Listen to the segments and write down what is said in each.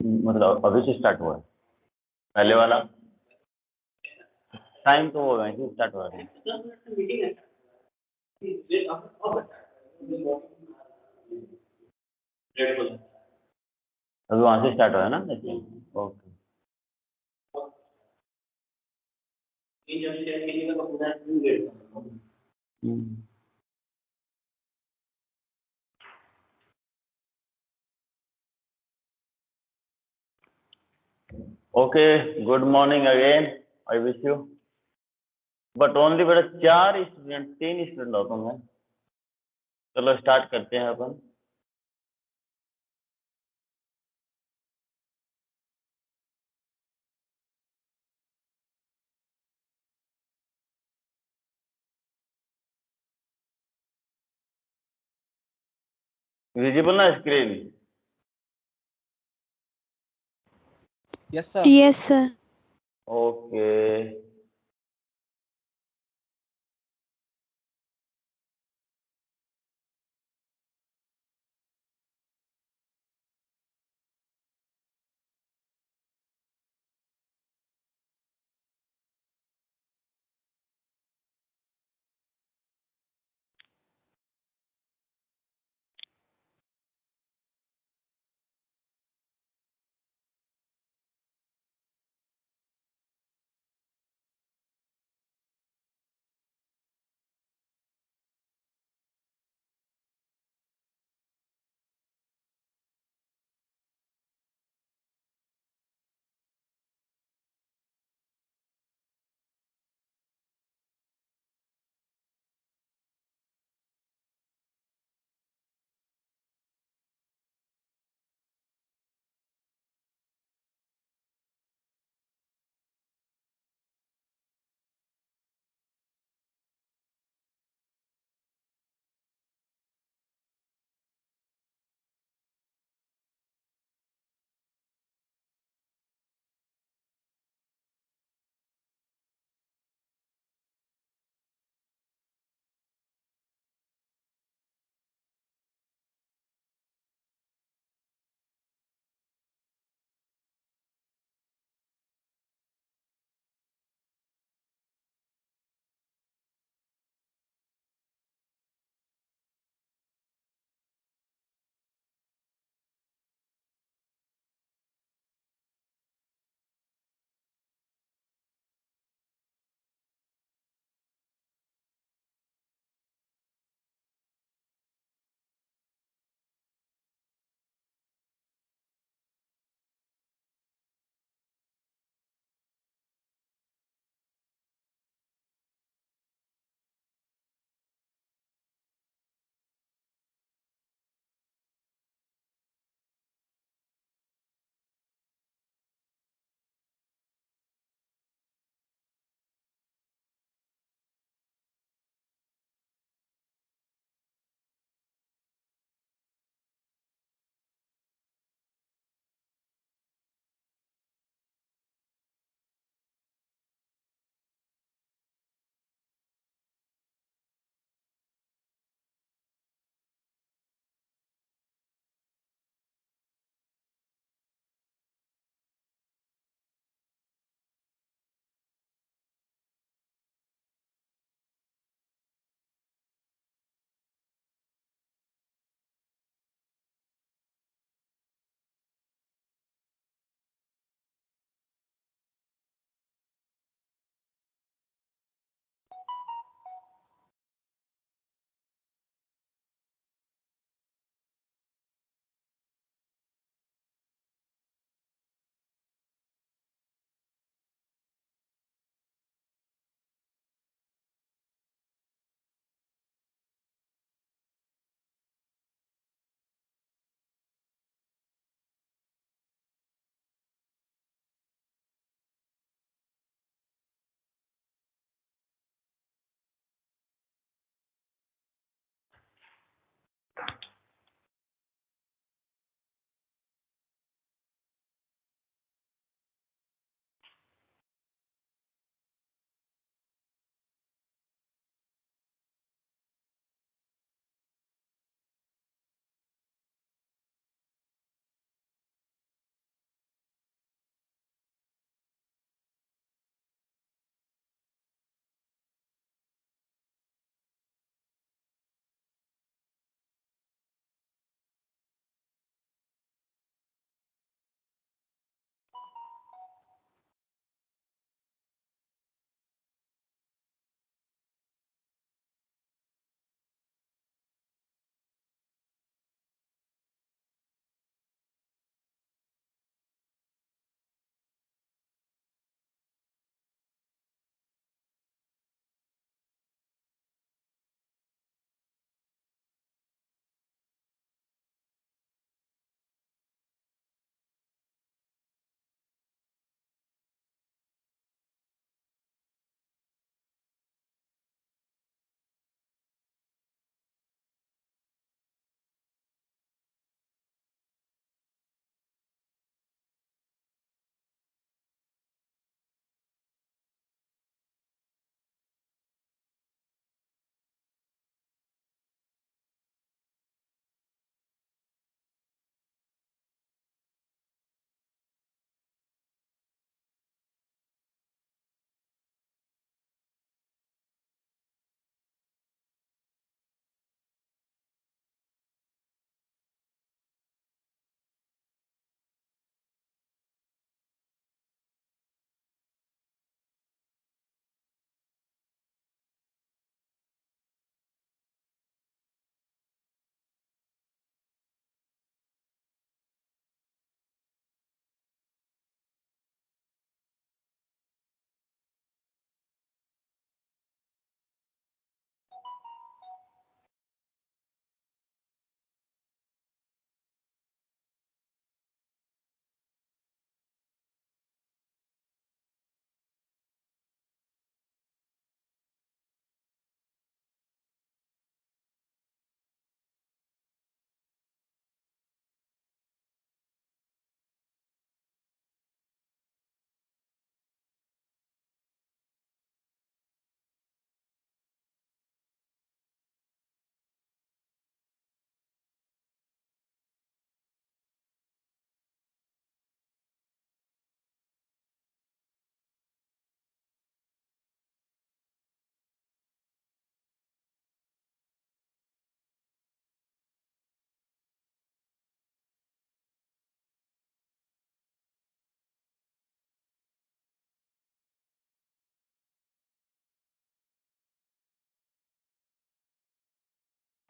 मतलब अभी से स्टार्ट हुआ है पहले वाला। टाइम तो वो वैसे स्टार्ट हुआ है। अभी वहाँ से स्टार्ट हुआ है ना। Okay. Okay, good morning again. I wish you. But only बेटा 4 स्टूडेंट, 3 स्टूडेंट हो तुम है। चलो स्टार्ट करते हैं अपन। विजिबल ना screen? Yes sir. Yes, sir. Okay.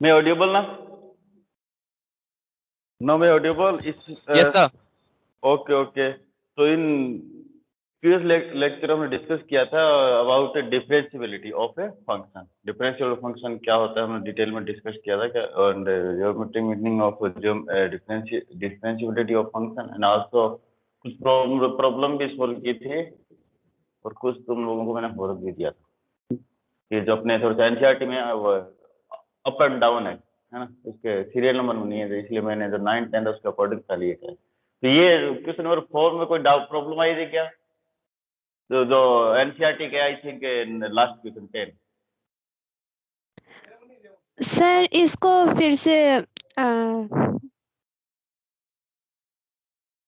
मैं ऑडिबल ना? नो मैं ऑडिबल इस Yes, sir. Okay okay. तो इन प्रीवियस लेक्चर हमने डिस्कस किया था about differentiability of a function. Differential function क्या होता है हमने डिटेल में डिस्कस किया था क्या, and geometric meaning of differentiability of function, and also कुछ प्रॉब्लम भी सॉल्व की थी, और कुछ तुम लोगों को मैंने होमवर्क भी दिया था कि जो अपने थोड़ा सा एनसीईआरटी में अप एंड डाउन है ना, उसके सीरियल नंबर में नहीं है, तो इसलिए मैंने जो 9th 10th उसके अकॉर्डिंग कर लिए थे। तो ये क्वेश्चन नंबर 4 में कोई डाउट प्रॉब्लम आई थी क्या? जो एनसीईआरटी के I think last question 10। Sir इसको फिर से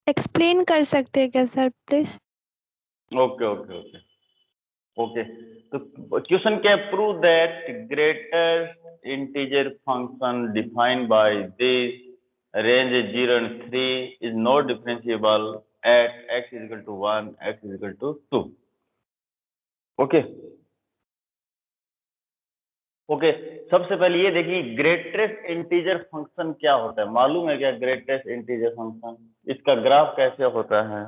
एक्सप्लेन कर सकते हैं क्या sir please? Okay okay okay okay. तो क्वेश्चन क्या है? Prove that greatest integer function defined by this range 0 and 3 is not differentiable at x is equal to 1, x is equal to 2। Okay okay. सबसे पहले ये देखिए greatest integer function क्या होता है, मालूम है क्या? ग्रेटेस्ट इंटीजर फंक्शन इसका ग्राफ कैसे होता है?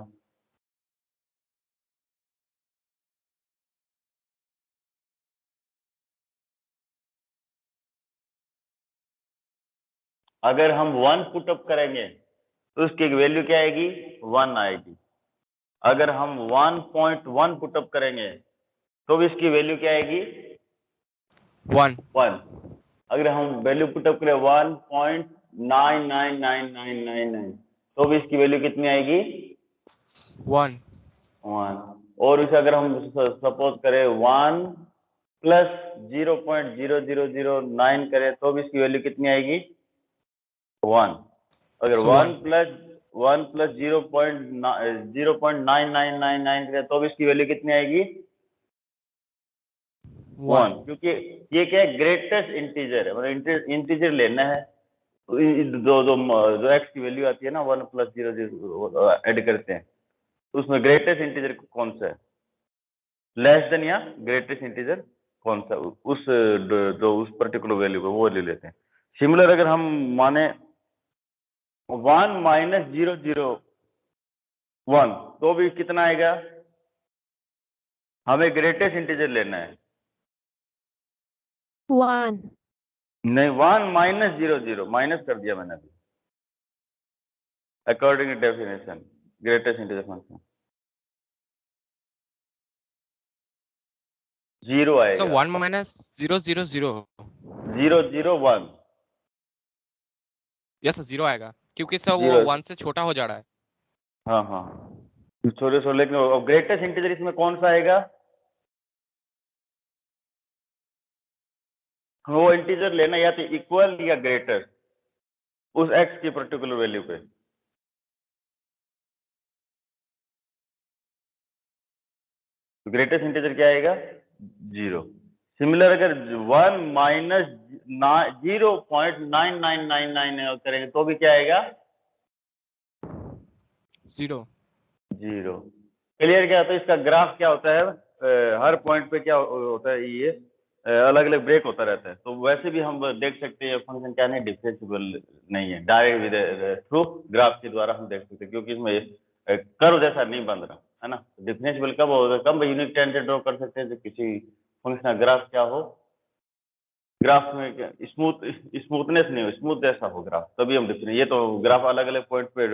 अगर हम 1 पुट अप करेंगे तो उसकी वैल्यू क्या आएगी? 1 आएगी। अगर हम 1.1 पुट अप करेंगे तो भी इसकी वैल्यू क्या आएगी? 1. 1। अगर हम वैल्यू पुट अप करें 1.999999 तो भी इसकी वैल्यू कितनी आएगी? 1. 1। और इसे अगर हम सपोज करें 1 प्लस 0.0009 करें तो भी इसकी वैल्यू कितनी आएगी? 1। अगर So 1 1. प्लस 0.9999 करें तो भी इसकी वैल्यू कितनी आएगी? 1। 1. क्योंकि ये क्या है? ग्रेटेस्ट इंटीजर है, मतलब इंटीजर लेना है। तो जो एक्स की वैल्यू आती है ना 1 प्लस 0 ऐड करते हैं, तो उसमें ग्रेटेस्ट इंटीजर कौन सा है? लेस देन या ग्रेटेस्ट इंटीजर कौन सा? जो उस पर्टिकुलर वैल्यू को वो ले लेते हैं। सिमिलर अगर हम माने 1 माइनस 001 तो भी कितना आएगा? हमें ग्रेटेस्ट इंटीजर लेना है। 1। नहीं, 1 माइनस 00 माइनस कर दिया मैंने अभी, according to definition greatest integer function 0 So आएगा। 1 minus 0, 0, 0. 001 Yes, sir, 0 आएगा क्योंकि सर वो 0। 1 से छोटा हो जा रहा है. हाँ हाँ छोटे छोटे, लेकिन ग्रेटेस्ट इंटीजर इसमें कौन सा आएगा? वो इंटीजर लेना या तो इक्वल या ग्रेटर उस एक्स की पर्टिकुलर वैल्यू पे। तो ग्रेटेस्ट इंटीजर क्या आएगा? 0। सिमिलर अगर 1 माइनस 0.9999 करेंगे तो भी क्या आएगा? 0. 0। क्लियर? क्या होता है इसका ग्राफ? क्या होता है हर पॉइंट पे क्या होता है? ये अलग अलग ब्रेक होता रहता है। तो वैसे भी हम देख सकते हैं फंक्शन क्या नहीं डिफरेंशिएबल नहीं है, डायरेक्ट थ्रू ग्राफ के द्वारा हम देख सकते हैं, क्योंकि इसमें कर्व जैसा नहीं बन रहा है ना। डिफरेंशिएबल कब होगा? कब यूनिक टेंजेंट ड्रॉ कर सकते हैं जब किसी फंक्शन का ग्राफ क्या हो, ग्राफ में क्या स्मूथनेस नहीं हो, स्मूथ जैसा हो ग्राफ, तभी हम डिफरेंस। ये तो ग्राफ अलग अलग पॉइंट पे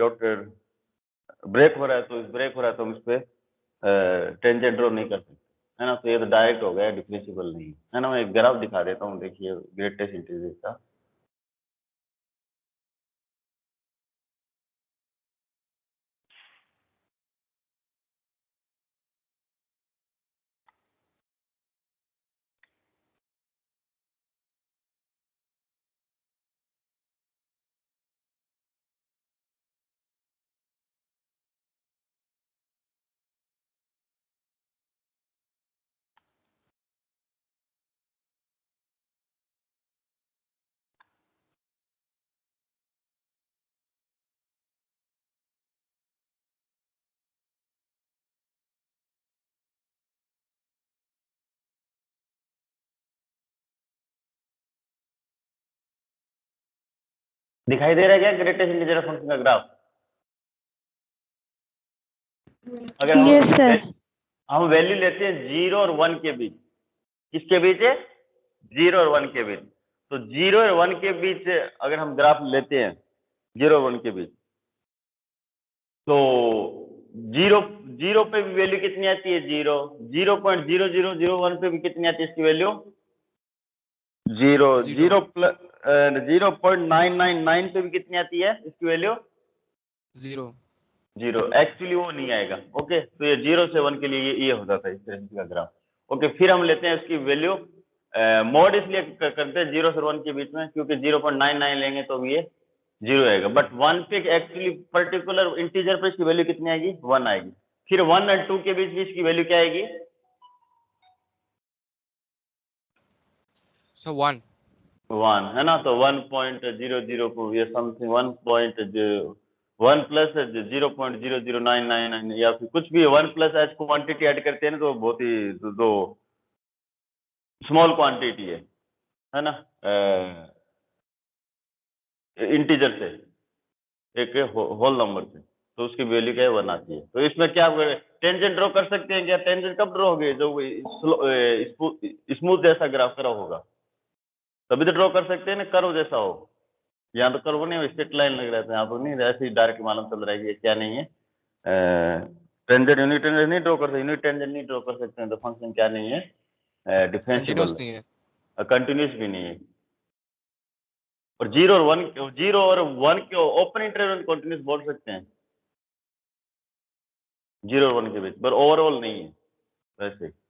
ब्रेक हो रहा है, तो इस ब्रेक हो रहा है तो हम इस पे टेंजेंट ड्रॉ नहीं कर सकते, है ना। तो ये तो डायरेक्ट हो गया, डिफरेंशिएबल नहीं है ना। मैं एक ग्राफ दिखा देता हूँ, देखिए ग्रेटेस्ट इंटीजर का। दिखाई दे रहा है क्या ग्रेटेस्ट इंटीजर फंक्शन का ग्राफ? अगर यस सर। हम वैल्यू लेते हैं 0 और 1 के बीच, किसके बीच है? 0 और 1 के बीच। तो 0 और 1 के बीच अगर हम ग्राफ लेते हैं 0 और 1 के बीच, तो 0 0 पे भी वैल्यू कितनी आती है? 0 0.0001 पे भी कितनी आती है इसकी वैल्यू? 0 0 प्लस 0.999 पे भी कितनी आती है इसकी वैल्यू? 0 0। एक्चुअली वो नहीं आएगा। ओके, तो ये 0 से 1 के लिए ये हो जाता है इस तरह का ग्राफ। ओके, फिर हम लेते हैं इसकी वैल्यू मॉड इसलिए करते हैं 0 से 1 के बीच में, क्योंकि 0.99 लेंगे तो भी ये 0 आएगा, बट 1 पे एक्चुअली पर्टिकुलर इंटीजर पे इसकी वैल्यू कितनी आएगी? 1 आएगी। फिर 1 और 2 के बीच भी इसकी वैल्यू क्या आएगी? सर 1 1 है ना, तो 1.00 को ये समथिंग 1 प्लस 0.00999 या फिर कुछ भी 1 प्लस एच क्वांटिटी ऐड करते हैं ना, तो बहुत ही जो स्मॉल क्वांटिटी है ना, इंटीजर से, एक होल नंबर से, तो उसकी वैल्यू क्या है? 1 आती है। तो इसमें क्या टेंजेंट ड्रॉ कर सकते हैं क्या? टेंजेंट कब ड्रॉ होगे? जो स्मूथ जैसा ग्राफ करा होगा तभी तो ड्रॉ कर सकते हैं ना, कर्व जैसा हो। यहाँ तो कर्व नहीं, स्ट्रेट लाइन लग रहा था, यहाँ तो नहीं, ऐसे ही डायरेक्ट मालूम चल रहा है कि ये क्या नहीं है। टेंजेंट यूनिट टेंजेंट नहीं ड्रॉ कर सकते, यूनिट टेंजेंट नहीं ड्रॉ कर सकते हैं, तो फंक्शन क्या नहीं है? डिफरेंशिएबल, कंटिन्यूअस नहीं है। कंटिन्यूस भी नहीं है। और 0 और 1 के ओपन इंटरवल कंटिन्यूस बोल सकते हैं 0 और 1 के बीच, पर ओवरऑल नहीं है। वैसे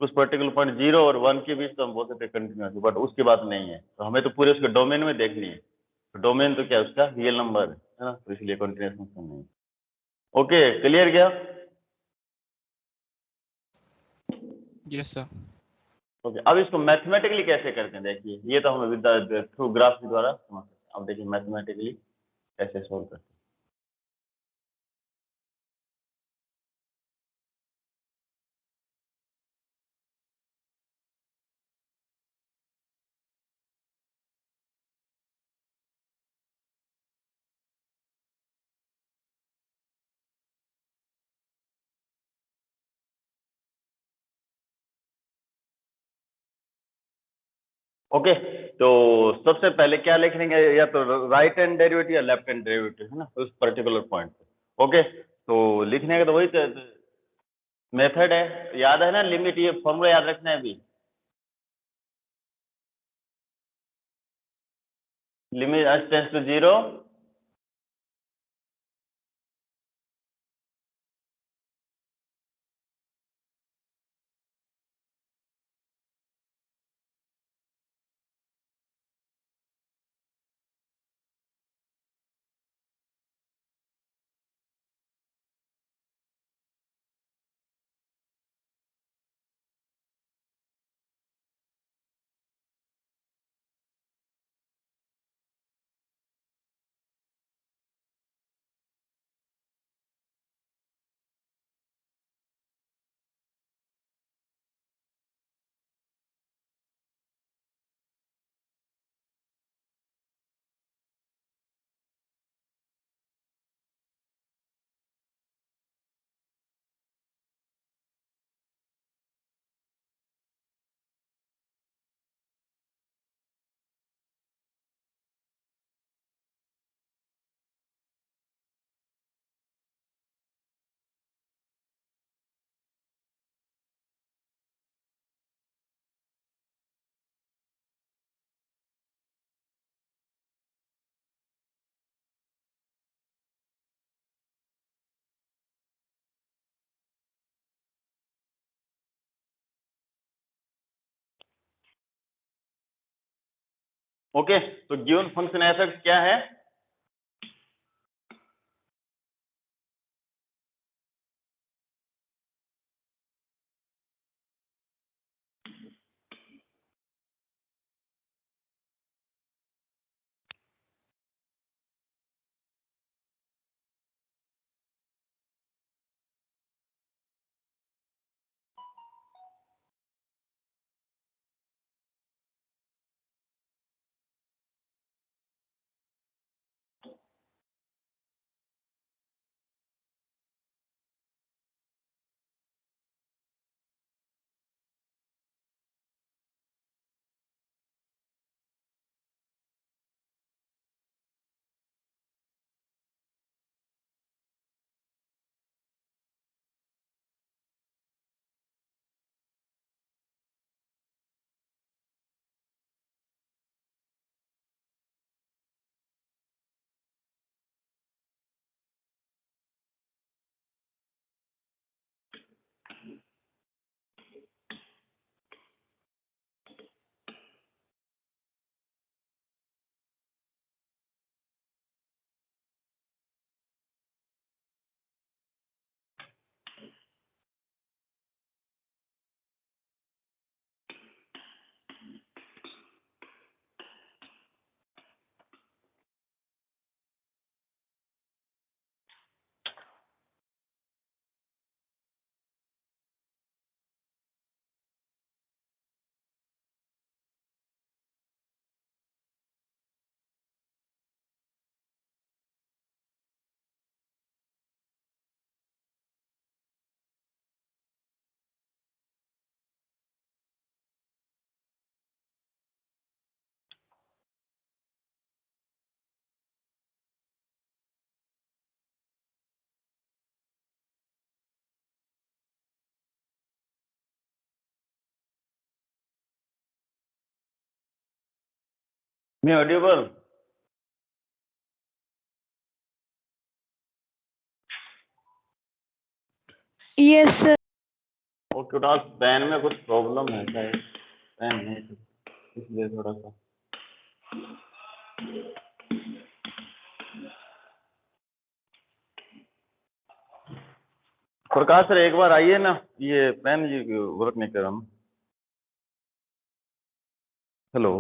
कुछ पर्टिकुलर पॉइंट 0 और 1 के बीच तो हम बोल सकते हैं कंटिन्यूस, बट उसके बाद नहीं है। तो हमें तो पूरे उसके डोमेन में देखनी है। तो डोमेन तो क्या है उसका? रियल नंबर है ना, तो इसलिए कंटिन्यूस फंक्शन नहीं है। ओके, क्लियर क्या? Yes sir. ओके, अब इसको मैथमेटिकली कैसे करते हैं देखिए, ये तो हमें विद थ्रू ग्राफ के द्वारा समझ सकते हैं। अब देखिए मैथमेटिकली कैसे सोल्व करते हैं। ओके, तो सबसे पहले क्या लिख लेंगे? या तो राइट हैंड डेरिवेटिव या लेफ्ट हैंड डेरिवेटिव, है ना, उस पर्टिकुलर पॉइंट पे। ओके, तो लिखने का तो वही मेथड है, याद है ना, लिमिट, ये फॉर्मूला याद रखना है अभी। Limit h tends to 0, okay, तो गिवन फंक्शन ऐसा क्या है? मैं ऑडिबल? Yes sir. ओके, तो पेन में कुछ प्रॉब्लम है शायद, पेन है इसलिए थोड़ा सा। प्रकाश सर एक बार आइए ना, ये पेन ये वर्क नहीं कर रहा। हेलो,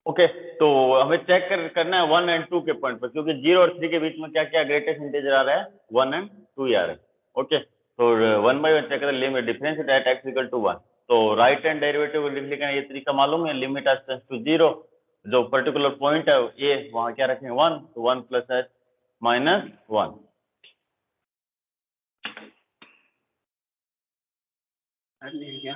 ओके तो हमें चेक करना है 1 और 2 के पॉइंट पर, क्योंकि 0 और 3 के बीच में क्या क्या ग्रेटेस्ट इंटीजर आ रहा है, 1 और 2 आ रहा है। ओके, तो 1 बाय 1 चेक करें, limit difference at x equal to 1। तो राइट हैंड डेरिवेटिव लिखने का ये तरीका मालूम है, लिमिट एच टेंड्स टू 0, जो पर्टिकुलर पॉइंट है ये वहां क्या रखेंगे 1, तो 1 प्लस एच माइनस 1। क्या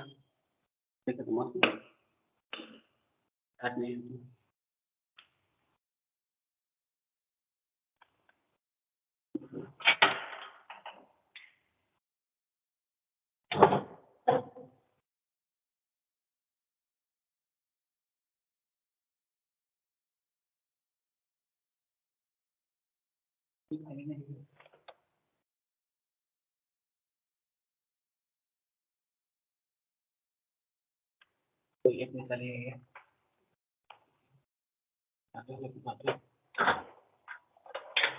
तो एक निकाल ये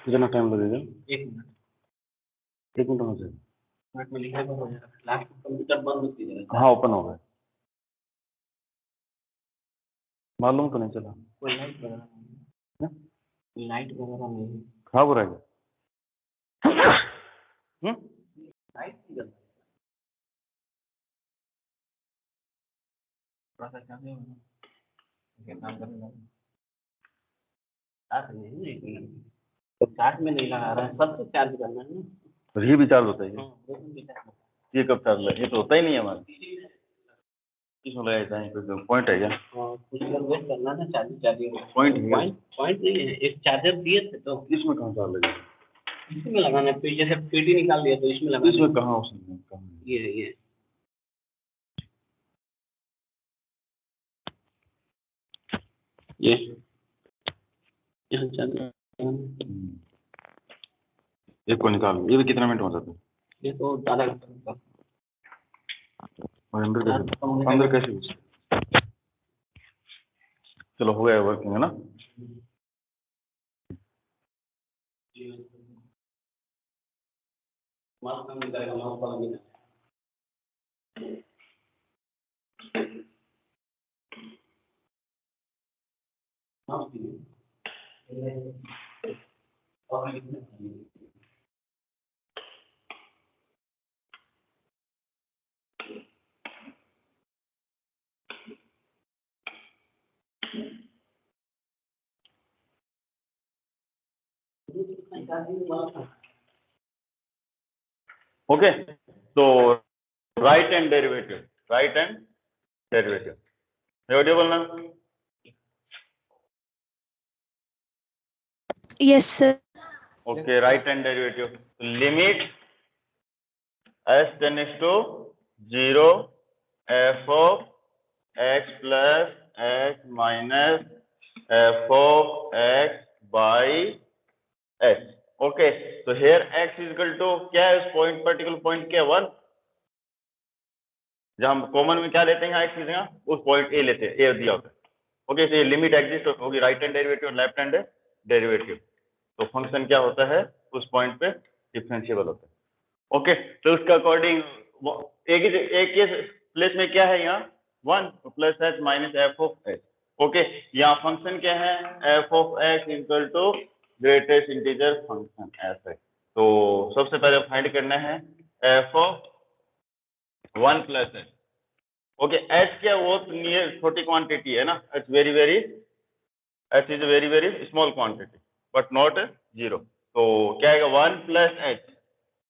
कितना टाइम लगेगा? 1 मिनट 1 मिनट हो जाएगा। मिनट में लिखा तो हो जाएगा। लास्ट कंप्यूटर बंद कीजिएगा। हाँ, ओपन हो गया, मालूम तो नहीं चला। कोई लाइट वगैरह नहीं, लाइट वगैरह नहीं, खराब हो रहा है। लाइट की जरूरत है। थोड़ा सा चार्ज काम करने लगा। चार्ज नहीं, तो चार्ज में नहीं लगा रहा है, सब कुछ चार्ज करना है ना। और ये भी चार्ज होता है ये? दोनों भी चार्ज होता ये कब चार्ज लगा? ये तो होता ही नहीं है हमारा। इसमें लगाया जाए कोई पॉइंट है क्या? है। कुछ लोग वेट करना था, चार्जिंग पॉइंट है? पॉइंट नहीं है, एक चार्जर दिए थे तो इसमें कहाँ चार्ज लगेगा? इसमें लगाना है। फिर जैसे पीटी निकाल दिया तो इसमें लगाना है। इसमें कहाँ उसमें कहाँ? ये यहाँ चार्जर एक को निकाल, ये भी कितना मिनट हो जाता है? ये तो आधा घंटा और अंदर कैसे घुसे? चलो हो गया वर्किंग है ना? मास्क काम नहीं करेगा, मास्क वाला नहीं ओके, तो right hand derivative, right hand derivative derivative बोलना। Yes sir. Okay, right hand derivative limit s tends to 0 f of x plus x minus f of x by h। Okay, तो here x is equal to क्या है, उस point particular point क्या है 1, जब हम common में क्या लेते हैं x की जगह, उस पॉइंट a लेते हैं, a दिया होता है। ओके, तो ये लिमिट एग्जिस्ट होगी राइट हैंड डेरिवेटिव और लेफ्ट हैंड डेरिवेटिव, तो फंक्शन क्या होता है उस पॉइंट पे डिफरेंशिएबल होता है। ओके, तो उसका अकॉर्डिंग एक ही प्लेस में क्या है, यहाँ 1 plus H minus F of H. Okay, यहाँ फंक्शन क्या है, F of x equal to greatest integer function F X. तो सबसे पहले फाइंड करना है F of 1 plus H. Okay, H क्या वो नियर छोटी क्वांटिटी है ना, H very very, H is very very small quantity but not 0। तो क्या आएगा 1 plus H,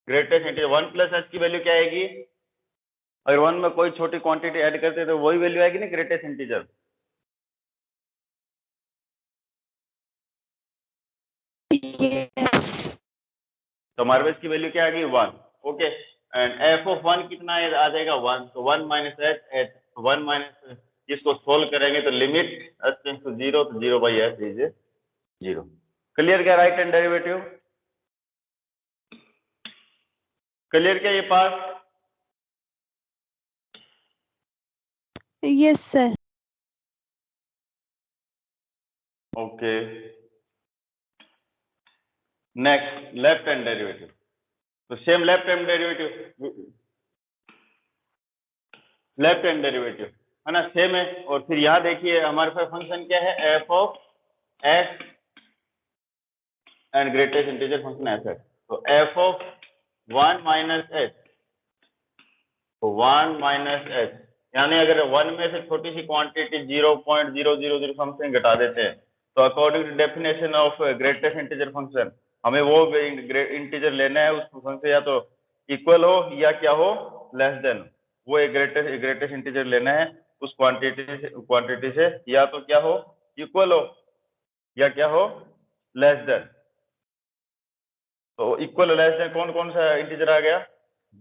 greatest integer 1 plus H की वैल्यू क्या आएगी, अगर 1 में कोई छोटी क्वांटिटी ऐड करते तो वही वैल्यू आएगी ना ग्रेटेस्ट इंटीजर। यस। तो हमारे पास की वैल्यू क्या आ गई 1। ओके, एंड एफ ऑफ 1 कितना आ जाएगा 1, तो 1 माइनस एच 1 माइनस, इसको सोल्व करेंगे तो लिमिट एच टेंड्स टू 0, तो 0 बाई एच इज 0। क्लियर क्या राइट हैंड डेरिवेटिव? क्लियर क्या ये part? Yes, sir. Okay, next left hand derivative. तो सेम लेफ्ट हैंड डेरिवेटिव है ना, सेम है। और फिर यहाँ देखिए हमारे पास फंक्शन क्या है, F of x and greatest integer function F X. तो एफ ऑफ 1 माइनस एच, तो 1 माइनस एच, यानी अगर 1 में से छोटी सी क्वांटिटी 0.000 समथिंग घटा देते हैं, तो according to definition of greatest integer function हमें वो इंटीजर लेना है, उस फंक्शन से या तो इक्वल हो या क्या हो, लेस देन। वो एक ग्रेटेस्ट इंटीजर लेना है उस क्वांटिटी से या तो क्या हो, इक्वल हो या क्या हो, लेस देन। तो इक्वल लेस देन कौन कौन सा इंटीजर आ गया,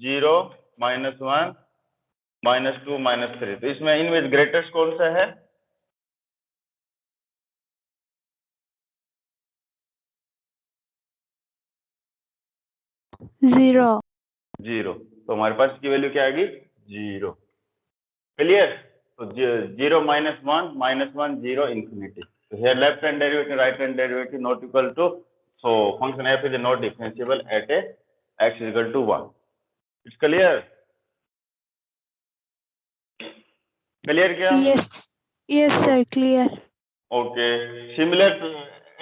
0, -1, -2, -3। तो इसमें इनमें ग्रेटेस्ट कौन सा है, 0. 0। तो हमारे पास की वैल्यू क्या आएगी, 0। क्लियर? तो 0 -1 -1 0 इंफिनिटी। तो here left hand derivative right hand derivative not equal to, so function f is not differentiable at a x is equal to 1. It's clear? Clear क्या? Yes. Yes, sir. Clear. Okay, similar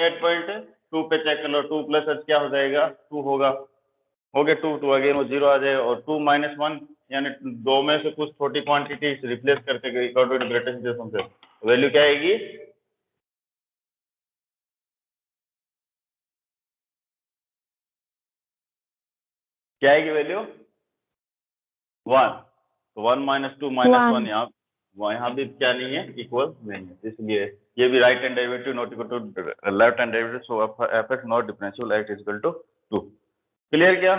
at point 2 पे check कर लो, 2 plus H क्या हो जाएगा, 2 होगा। हो गया 2, तो अगेन वो 0 आ जाएगा। और 2 -1 यानी दो में से कुछ छोटी क्वांटिटी रिप्लेस करके ग्रेटेस्ट वैल्यू क्या आएगी, क्या आएगी वैल्यू, 1। तो 1 -2 -1 1. यहाँ भी क्या नहीं है, इक्वल नहीं है, इसलिए ये भी right hand derivative not equal to left hand derivative, so F X not differential X is equal to 2। Clear क्या?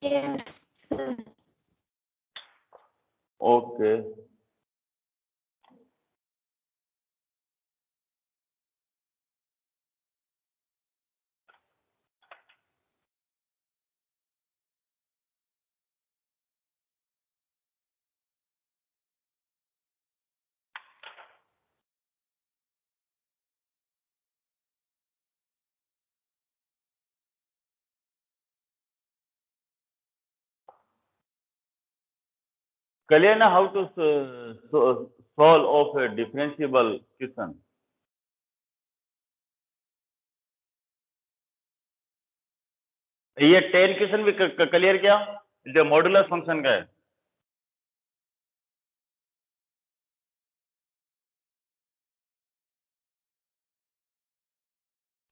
Yes, sir. ओके, क्लियर ना how to solve of differentiable question. ये 10 क्वेश्चन भी clear क्या, जो modulus function का है।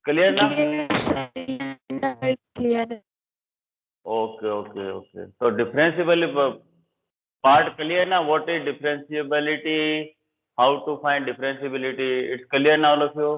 Clear ना? Yes, sir. Very clear. Okay okay okay, तो डिफरेंशिएबल पार्ट क्लियर ना, what is differentiability, how to find differentiability, it's clear ना all of you?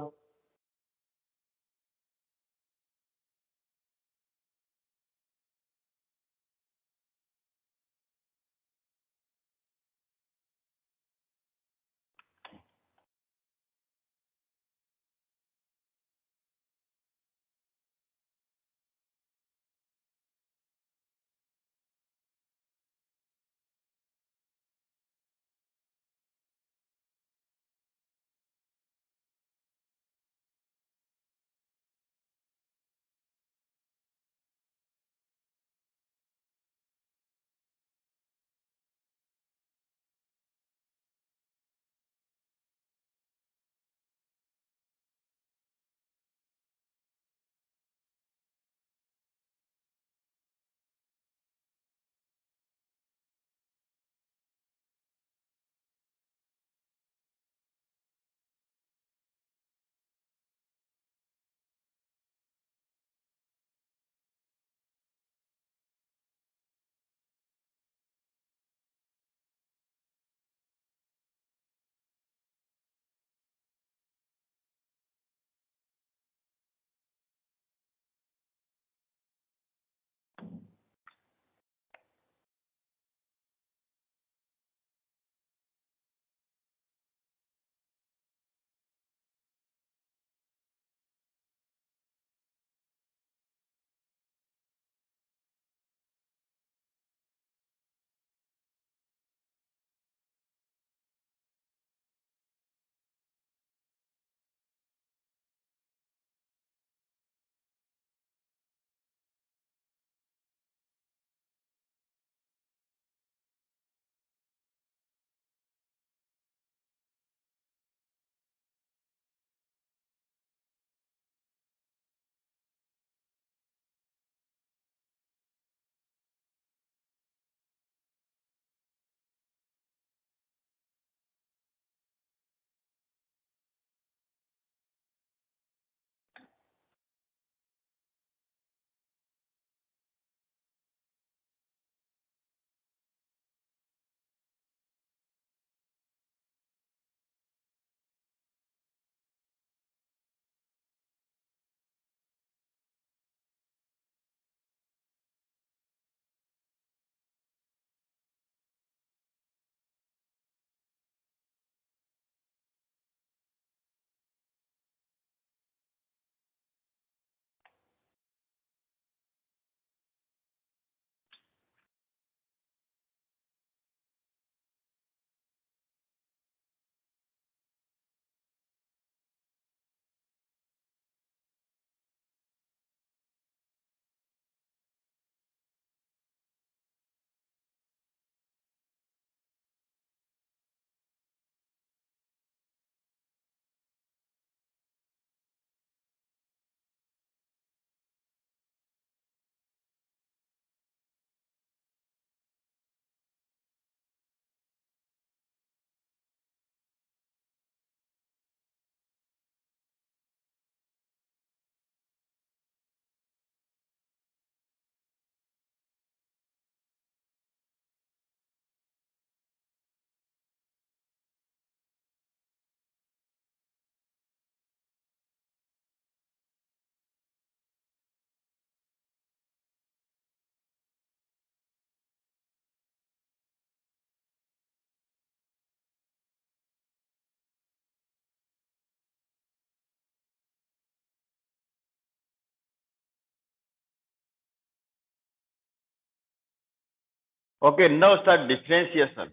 Okay, now start differentiation.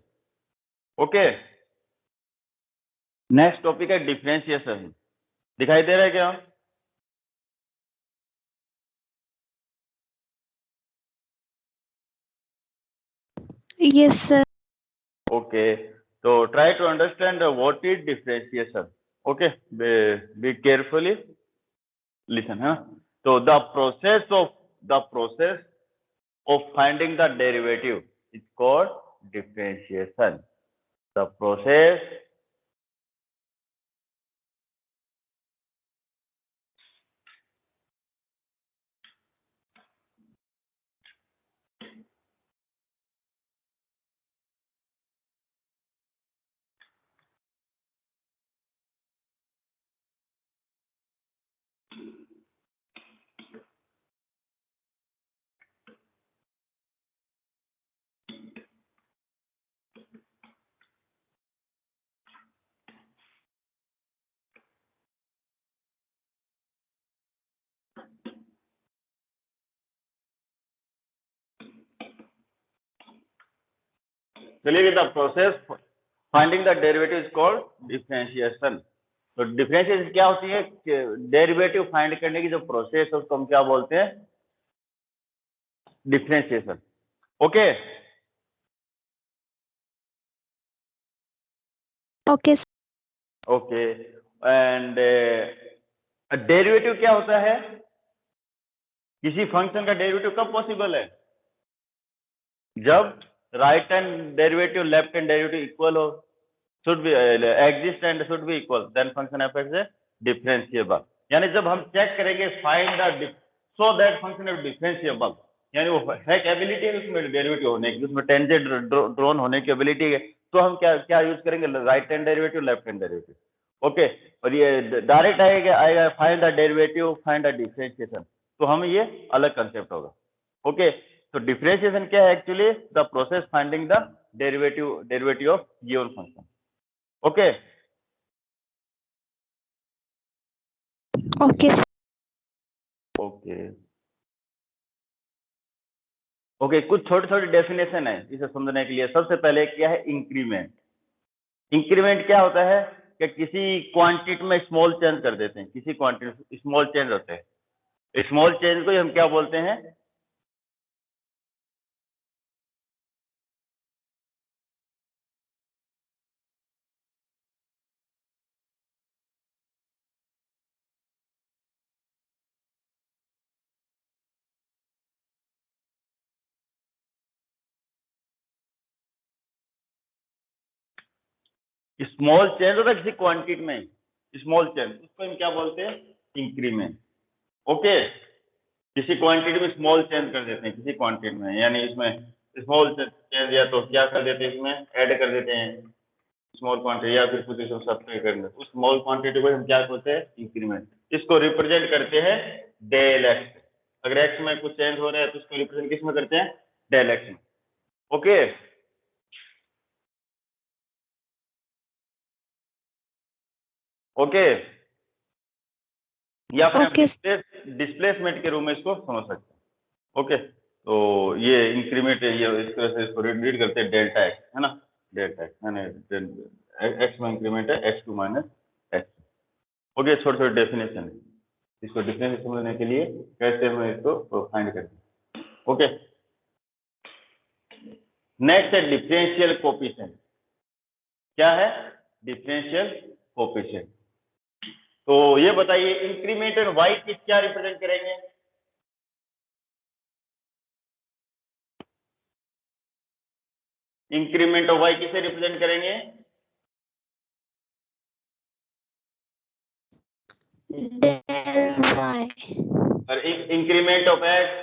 Okay, next topic है differentiation. दिखाई दे रहा है क्या? Yes, sir. Okay, so try to understand what is differentiation. Okay, be carefully listen, huh? So the process of finding the derivative is called differentiation. The process चलिए, the process finding the derivative is called differentiation. तो differentiation क्या होती है? Derivative find करने की जो process है उसको हम क्या बोलते हैं? Differentiation. Okay, Okay, sir. Okay. And derivative क्या होता है? किसी फंक्शन का डेरिवेटिव कब पॉसिबल है? जब right hand derivative left hand derivative equal हो, should be exist and should be equal, then function f is differentiable. यानी जब हम चेक करेंगे find the so that function is differentiable, यानी वो है एबिलिटी है उसमें डेरिवेटिव होने की, उसमें टेंजेंट ड्रॉन होने की एबिलिटी है, तो हम क्या क्या यूज करेंगे? Right hand derivative, left hand derivative. Okay, और ये डायरेक्ट आएगा find the derivative, find the differentiation, तो हमें ये अलग कंसेप्ट होगा. ओके, तो डिफरेंशिएशन क्या है? Actually the process finding the derivative of given function. Okay, Okay, sir. Okay, okay. कुछ छोटी छोटी डेफिनेशन है इसे समझने के लिए. सबसे पहले क्या है? इंक्रीमेंट. इंक्रीमेंट क्या होता है? कि किसी क्वांटिटी में स्मॉल चेंज कर देते हैं, किसी क्वांटिटी स्मॉल चेंज होते हैं. स्मॉल चेंज को ही हम क्या बोलते हैं? स्मॉल चेंज होता है किसी क्वांटिटी में, स्मॉल चेंज, उसको हम क्या बोलते हैं? इंक्रीमेंट. ओके, किसी क्वांटिटी में स्मॉल चेंज कर देते हैं, किसी क्वांटिटी में, यानी इसमें स्मॉल चेंज या तो क्या कर देते हैं, इसमें ऐड कर देते हैं स्मॉल क्वांटिटी, या फिर कुछ इसको सब्ट्रैक्ट करना, उस स्मॉल क्वांटिटी को हम क्या बोलते हैं? इंक्रीमेंट. इसको रिप्रेजेंट करते हैं डेल एक्स. अगर एक्स में कुछ चेंज हो रहा है तो इसको रिप्रेजेंट किस में करते हैं? डेल एक्स में. ओके, ओके, या फिर Okay, डिस्प्लेसमेंट के रूप में इसको समझ सकते हैं. ओके, तो ये इंक्रीमेंट है, ये इस तरह से इसको रीड करते हैं डेल्टा एक्स, है ना? डेल्टा एक्स यानी एक्स में इंक्रीमेंट है X two minus X. Okay, छोटे छोटे डेफिनेशन है. इसको डिफरेंशिएशन समझने के लिए कैसे हम इसको फाइंड करते हैं. ओके, नेक्स्ट है डिफरेंशियल कोएफिशिएंट. क्या है? Differential coefficient. तो ये बताइए, इंक्रीमेंट और वाई किस क्या रिप्रेजेंट करेंगे? इंक्रीमेंट ऑफ वाई किसे रिप्रेजेंट करेंगे? del Y. और increment of X?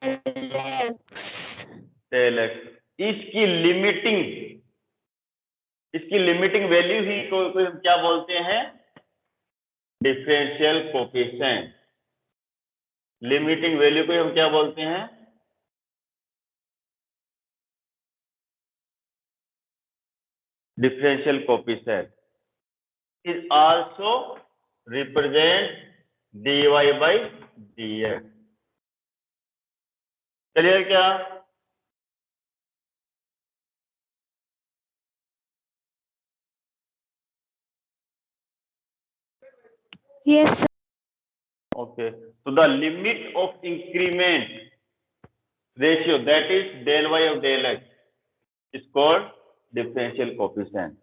Del X. Del X. इसकी लिमिटिंग वैल्यू ही को हम क्या बोलते हैं? Differential coefficient. लिमिटिंग वैल्यू को हम क्या बोलते हैं? differential coefficient is also represent dy by dx. Clear क्या? Yes, sir. Okay. So the limit of increment ratio, that is del y of del x, is called differential coefficient.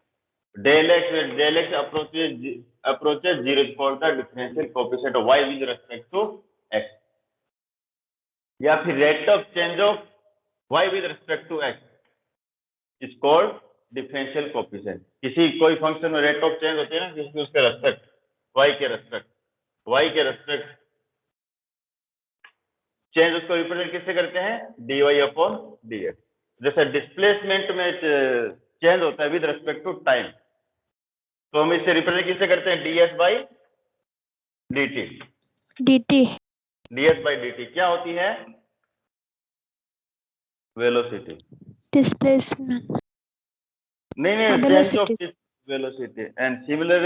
Del x, when del x approaches 0, is called the differential coefficient of y with respect to x. या फिर rate of change of y with respect to x is called differential coefficient. किसी कोई function में rate of change होती है ना, जिसमें उसके रेस्पेक्ट y के रेस्पेक्ट चेंज, उसको रिप्रेजेंट किससे करते हैं? dy upon dx. जैसे डिस्प्लेसमेंट में चेंज होता है विद रेस्पेक्ट टू टाइम, तो हम इसे रिप्रेजेंट किससे करते हैं? ds by dt. DT. ds by dt क्या होती है? वेलोसिटी. Displacement. नहीं, change of velocity and similar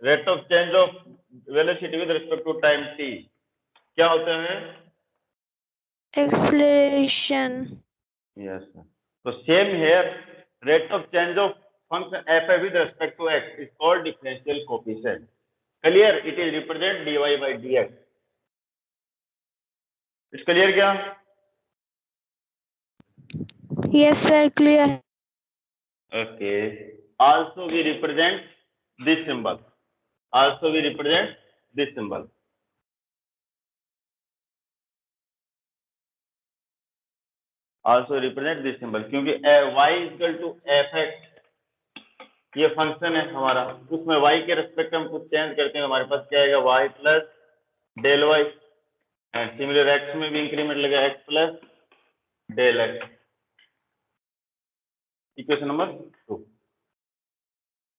rate of change of velocity with respect to time t क्या होता है? Acceleration. यस. तो same here, rate of change of function f with respect to x is called differential coefficient. Clear? It is represent dy by dx. It's clear क्या? Yes, sir. Clear. Okay. Also we represent this symbol. क्योंकि y equal to fx ये function है हमारा, उसमें y के respect हम कुछ change करते हैं, हमारे पास क्या आएगा? y plus del Y. And similar x में भी इंक्रीमेंट लगा x plus del x. Equation number 2.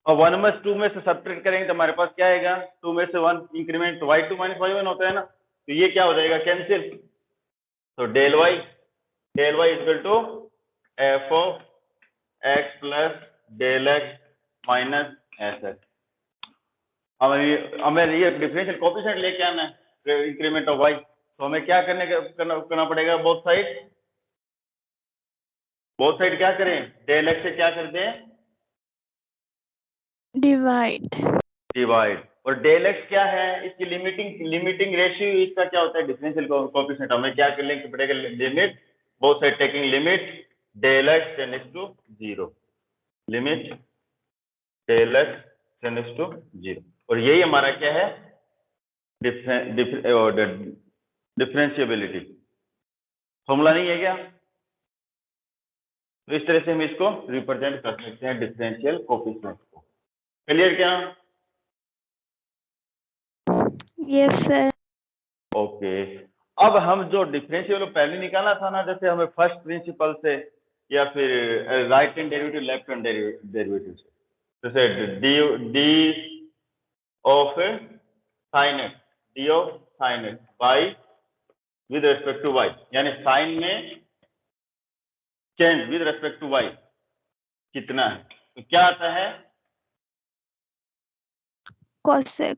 और 1 में 2 में से सब्ट्रैक्ट करेंगे तो हमारे पास क्या आएगा? 2 में से 1 इंक्रीमेंट y2 माइनस y1 होता है ना, तो ये क्या हो जाएगा? कैंसिल. तो del Y equal to F of X plus del X minus S X. हमें ये डिफरेंशियल कोएफिशिएंट लेके आना है इंक्रीमेंट ऑफ वाई, तो हमें क्या करना पड़ेगा? बोथ साइड क्या करें? डेल एक्स से क्या करते हैं? डिवाइड. और डेल एक्स क्या है? इसकी लिमिटिंग रेशियो इसका क्या होता है? Differential coefficient. हमें क्या कर लेंगे पड़ेगा? Limit both side taking limit del X tends to 0. Limit del X tends to 0. और यही हमारा क्या है? डिफरेंशिएबिलिटी फॉर्मूला नहीं है क्या? तो इस तरह से हम इसको रिप्रेजेंट कर सकते हैं डिफरेंशियल कोएफिशिएंट को. क्लियर क्या? Yes, sir. ओके. अब हम जो डिफरेंशियल पहले निकाला था ना, जैसे हमें फर्स्ट प्रिंसिपल से या फिर right hand derivative left hand derivative से, जैसे D of sine x by with respect to Y, यानी साइन में change with respect to Y कितना है, तो क्या आता है? Cosec.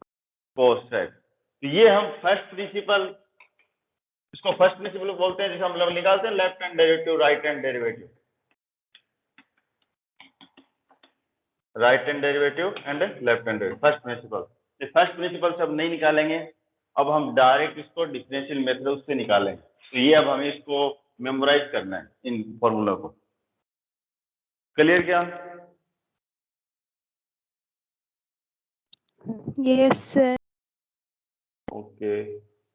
कोसेक. तो ये हम फर्स्ट प्रिंसिपल, इसको फर्स्ट प्रिंसिपल बोलते हैं, जिसे हम लोग निकालते हैं left hand derivative right hand derivative and left hand derivative. First principle. इस फर्स्ट प्रिंसिपल से अब नहीं निकालेंगे, अब हम डायरेक्ट इसको डिफरेंशियल मेथड से निकालेंगे. तो ये अब हमें इसको मेमोराइज करना है इन फॉर्मूला को. क्लियर क्या? Yes, sir. ओके.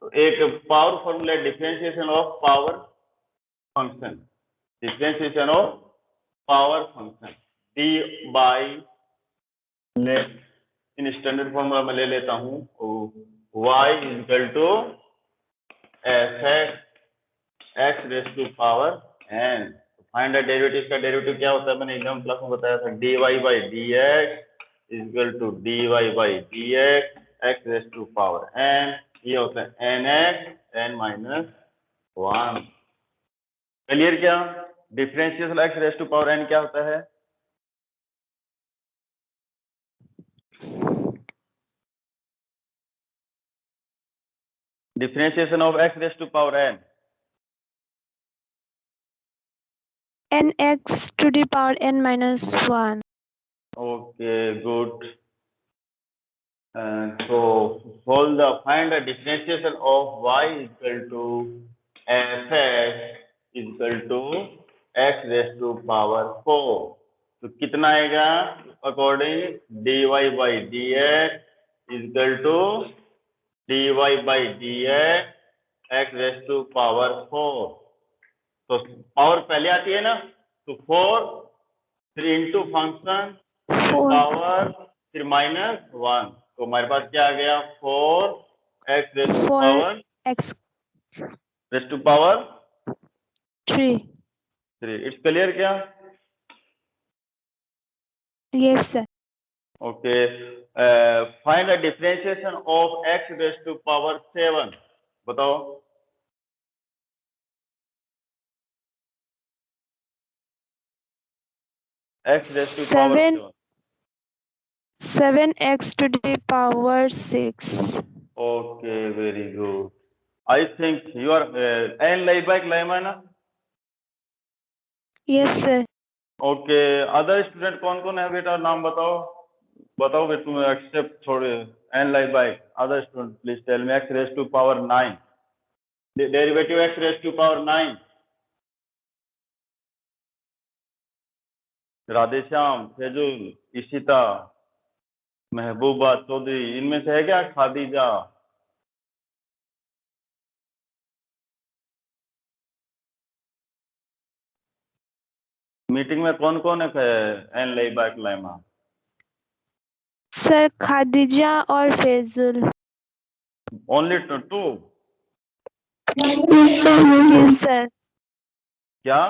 तो एक power formula, differentiation of power function D by इन स्टैंडर्ड फॉर्मूला में ले लेता हूँ y equal to F X raise to power n. Find the derivative का डेरिवेटिव क्या होता है? मैंने एग्जाम क्लास में बताया था. dy by D x equal to dy by D X raise to power n. ये होता है n माइनस 1. क्लियर क्या? Differential X raise to power n क्या होता है? Differentiation of x raise to power n nx to the power n minus 1. Okay, good. And so find the differentiation of y equal to fx equal to x raised to power 4. तो कितना आएगा according dy by dx equal to dy by dx x raised to power 4. तो power पहले आती है ना, तो 4 फिर इंटू फंक्शन फिर 4 पावर फिर -1, तो हमारे पास क्या आ गया 4x raise to 4 power x raise to power 3. 3. It's clear क्या? Yes, sir. Okay. Find the differentiation of x raise to power 7. बताओ. x raise to power 7. 7x to the power 6. Okay, very good. I think you are n Liebeck lemma ना? Yes, sir. Okay. Other student कौन कौन है बेटा, नाम बताओ. बताओ बेटा, तुम एक्सेप्ट छोड़े एन Liebeck. Other student please tell me x raise to power 9. Derivative x raise to power 9. Radheshyam, Faizul, Ishita, Mahbooba Chaudhary, इनमें से है क्या खादीजा? मीटिंग में कौन कौन है एन Liebeck lemma? सर खादिजा और Faizul. Only two? Yes, sir. क्या?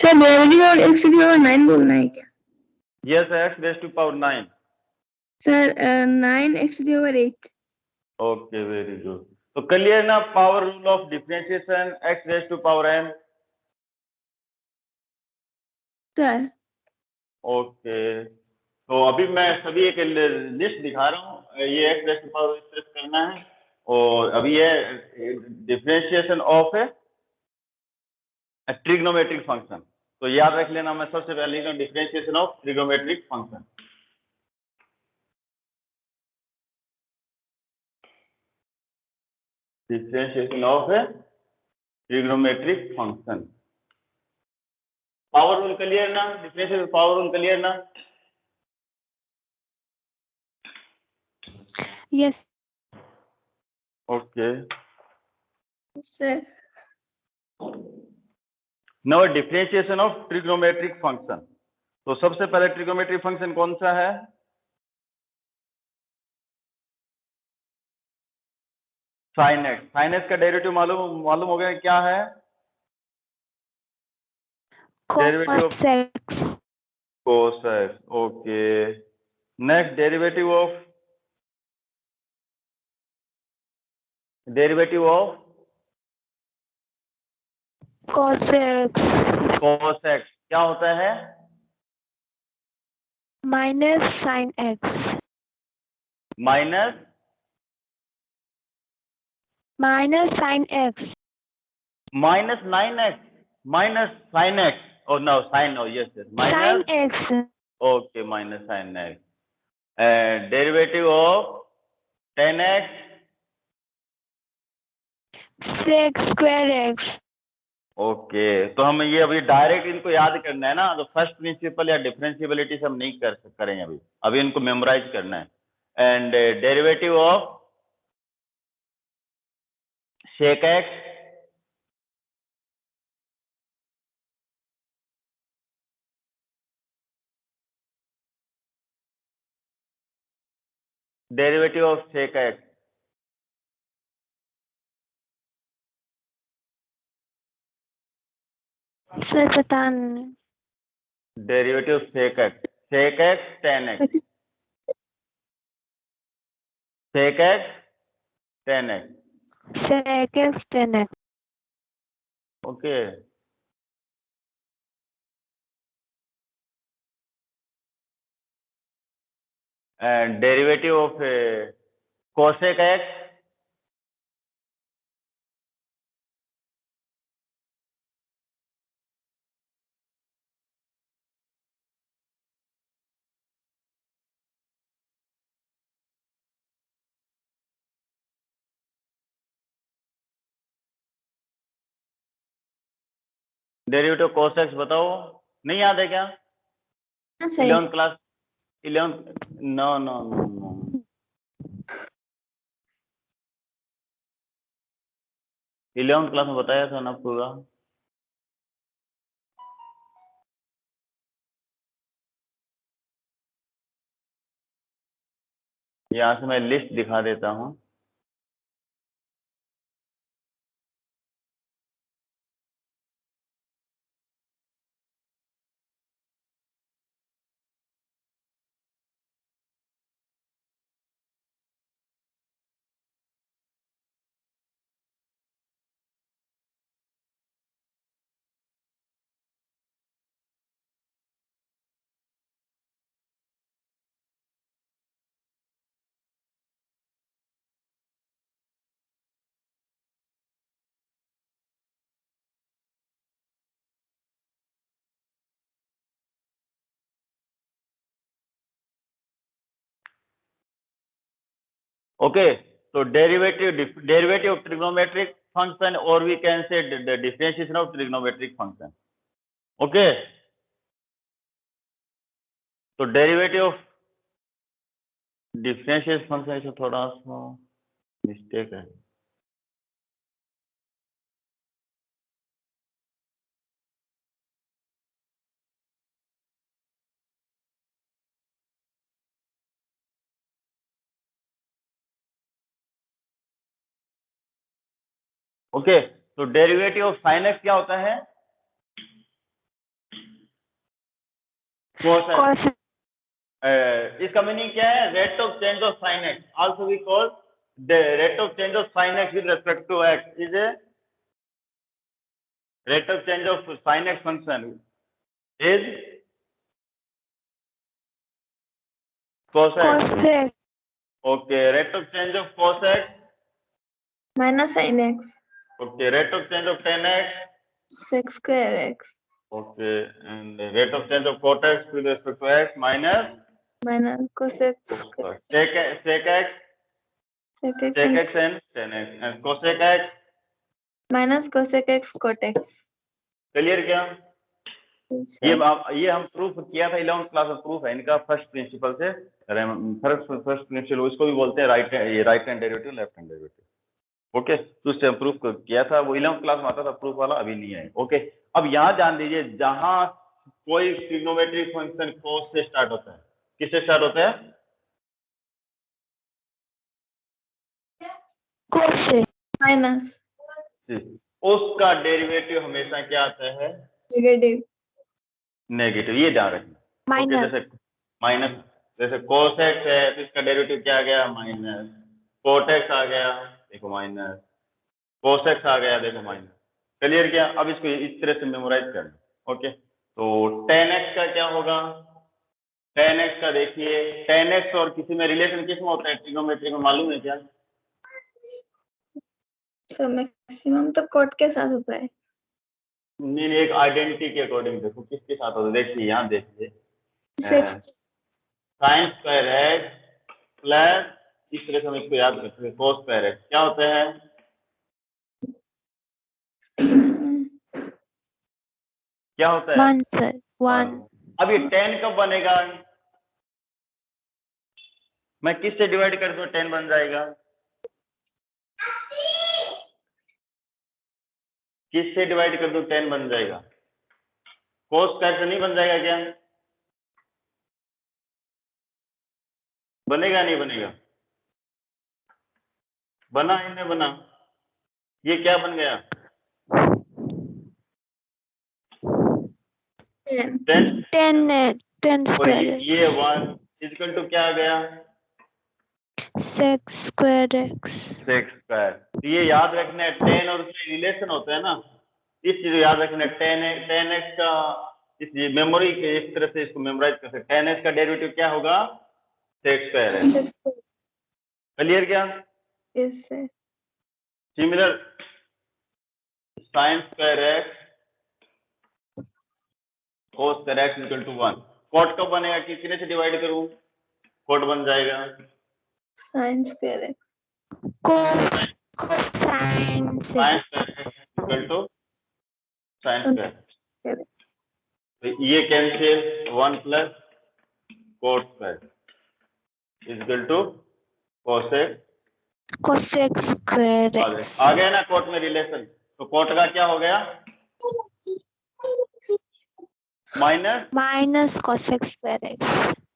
सर डेरिवेटिव और x टू दी पावर 9 बोलना है क्या? Yes, x raise to power 9. Sir 9 x to the power 8. Okay, very good. तो क्लियर ना power rule of differentiation x raise to power n? Sir okay. तो अभी मैं सभी एक लिस्ट दिखा रहा हूँ, ये x raise to power express करना है, और अभी ये डिफरेंशिएशन ऑफ ट्रिग्नोमेट्रिक फंक्शन. तो याद रख लेना, मैं सबसे पहले लिखूंगा differentiation of trigonometric function. Differentiation of trigonometric function. Power rule clear ना? डिफरेंशिएशन पावर रूल क्लियर ना? Yes. Okay. Sir now differentiation of trigonometric function. तो सबसे पहले ट्रिग्नोमेट्रिक फंक्शन कौन सा है? Sine x. साइन एक्स का डेरिवेटिव मालूम हो गया क्या है? Derivative of Cos x. cos x. Okay. Next derivative of Cos x. cos x क्या होता है? Minus sin x. Minus Sin x. minus 9x minus sin x. Oh no, sin. Oh yes, yes. Sin Minus. x. Okay, minus sin x. And derivative of 10x. Sec square x. Okay. तो हम ये अभी direct इनको याद करना है ना, तो फर्स्ट प्रिंसिपल या डिफरेंशिएबिलिटी से हम नहीं करेंगे अभी इनको मेमोराइज करना है. And derivative of sec x sir पता नहीं. Derivative sec x tan x. sec x tan x. Sec x tan x. Okay. And derivative of cosec x derivative cos x बताओ, नहीं याद है क्या? sin 11th class 11th no no no no 11th class में बताया था ना पूरा। यहाँ से मैं लिस्ट दिखा देता हूँ। Okay, so derivative of trigonometric function, or we can say the differentiation of trigonometric function. Okay, so derivative of differentiation function is थोड़ा सा mistake है। Okay, तो डेरिवेटिव ऑफ sin x क्या होता है? cos x। cos इसका meaning क्या है? Rate of change of sin x, also we call the rate of change of sin x with respect to x is a rate of change of sin x function is cos x। cos x Okay, rate of change of cos x, minus sin x okay, rate of change of tan x, sec square x okay, and the rate of change of cot x with respect to x minus minus cosec sec x sec x and and tan x and cosec x। minus cosec x cot x। Clear क्या? Yes, ये sir. ये हम proof किया था 11th class में, proof है इनका first principle से। फर्स्ट प्रिंसिपल इसको भी बोलते हैं right hand derivative, left hand derivative. Okay, तो उससे हम प्रूफ किया था, वो 11th क्लास में आता था प्रूफ वाला, अभी नहीं है। ओके, अब यहाँ ध्यान दीजिए, जहां कोई ट्रिग्नोमेट्रिक फंक्शन cos से स्टार्ट होता है, किससे स्टार्ट होता है? cos से minus उसका डेरिवेटिव हमेशा क्या आता है? negative negative. ये ध्यान रखना। माइनस जैसे माइनस, जैसे cos x है तो इसका डेरिवेटिव क्या आ गया? माइनस। cot x आ गया, देखो माइनस। cos x आ गया, देखो माइनस। क्लियर क्या? अब इसको इस तरह से मेमोराइज करना। ओके, तो tan x का क्या होगा? tan x का देखिए, tan x और किसी में रिलेशन किस में होता है? ट्रिग्नोमेट्री में मालूम है क्या? so maximum तो cot के साथ होता है। नहीं, एक आइडेंटिटी के अकॉर्डिंग देखो किसके साथ होता है। देखिए यहाँ देखिए, sec sine square x plus, इस तरह से हम इसको याद रखेंगे, cos स्क्वायर एक्स क्या होता है? क्या होता है? 1 sir 1 अब ये tan कब बनेगा? मैं किससे डिवाइड कर दूं tan बन जाएगा? किससे डिवाइड कर दूं tan बन जाएगा? cos स्क्वायर से नहीं बन जाएगा क्या? बनेगा नहीं बनेगा? बना ही नहीं बना? ये क्या बन गया? 10 10 और square ये 1 इक्वल टू क्या आ गया? sec square x sec square. तो ये याद रखना है, tan और उसमें रिलेशन होता है ना, इस चीज को याद रखना है। tan x का इस मेमोरी के इस तरह से इसको मेमोराइज कर सकते हैं। tan x का डेरिवेटिव क्या होगा? sec स्क्वायर है। क्लियर क्या? yes sir similar sin square x cos square x equal to 1। cot कब बनेगा? कितने से डिवाइड करूं? cot बन जाएगा sin square x cosine से sin square x equal to sin square. square x. तो ये cancel 1 plus cot square equal to cosec cosec square x. आ गया ना कोट में रिलेशन। तो कोट का क्या हो गया minus Minus cosec square x.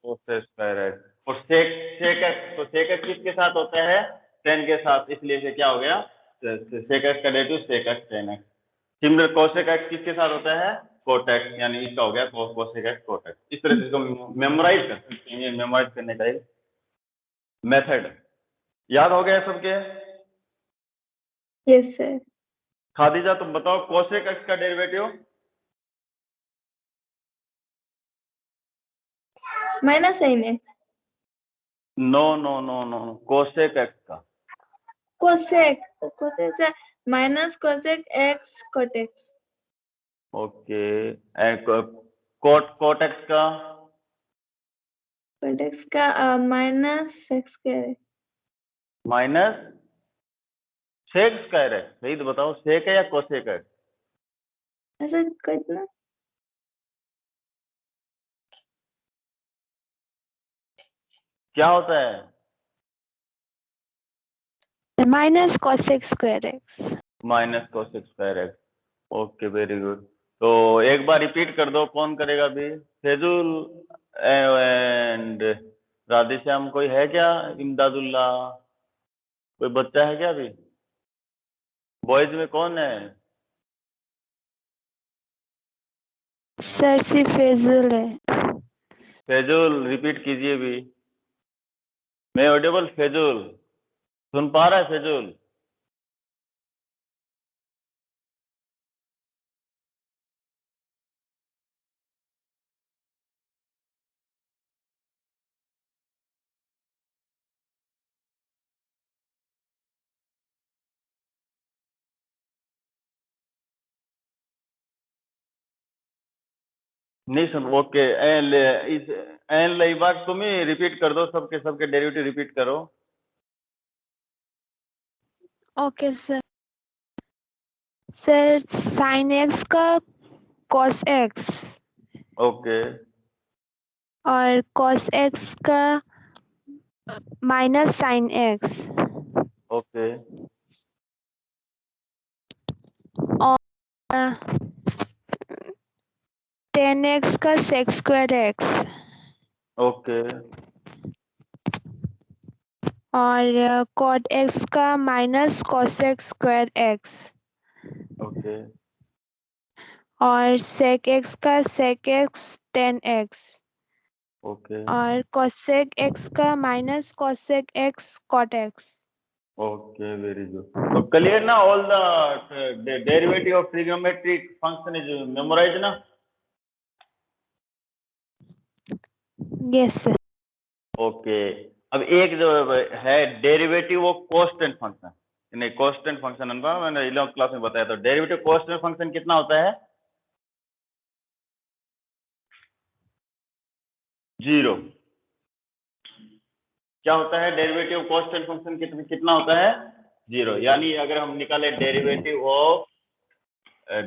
Cosec square x और सेक एक्स। तो सेक एक्स किसके साथ होता है टेन के साथ, इसलिए से क्या हो गया सेक एक्स का derivative sec x tan x. Similar cosec x किसके साथ होता है कोट एक्स, यानी इसका हो गया कोसेक एक्स कोट एक्स। इस तरह से इसको मेमोराइज कर सकते हैं, ये मेमोराइज करने का एक मेथड। याद हो गया सबके? Yes, sir. खादीजा तुम बताओ कोसेक एक्स का derivative? Minus sin x. No no no no cosec x का। Cosec. Cosec से minus cosec x cot x. Okay cot x का? Cot x का minus sec square x. Minus sec square x. सही तो बताओ सेक है या कोसेक है? ऐसा कितना? क्या होता है? Minus cosec square x. Minus cosec square x. Okay very good. तो एक बार रिपीट कर दो, कौन करेगा अभी? फेजुल एंड राधेश्याम कोई है क्या? इमदादुल्ला कोई बच्चा है क्या अभी? बॉयज में कौन है? सर सिर्फ फेजुल है। फेजुल रिपीट कीजिए भी। मैं ऑडिबल फेजुल सुन पा रहा है फेजुल? नहीं सुन। ओके एन लईबाग तुम ही रिपीट कर दो, सबके सबके डेरिवेटिव रिपीट करो। Okay sir. Sir sin x का cos x ओके और cos x का minus sin x ओके और 10x का sec square x ओके और cot x का minus cosec square x okay और sec x का sec x 10x ओके और cosec x का minus cosec x cot x। Okay very good. तो clear ना? All the derivative of trigonometric function is memorise ना? Yes sir. Okay अब एक जो है डेरिवेटिव ऑफ कांस्टेंट फंक्शन, नहीं कांस्टेंट फंक्शन अनका मैंने 11th क्लास में बताया था। डेरिवेटिव कांस्टेंट फंक्शन कितना होता है? 0। क्या होता है डेरिवेटिव कांस्टेंट फंक्शन कितना होता है? 0। यानी अगर हम निकाले derivative of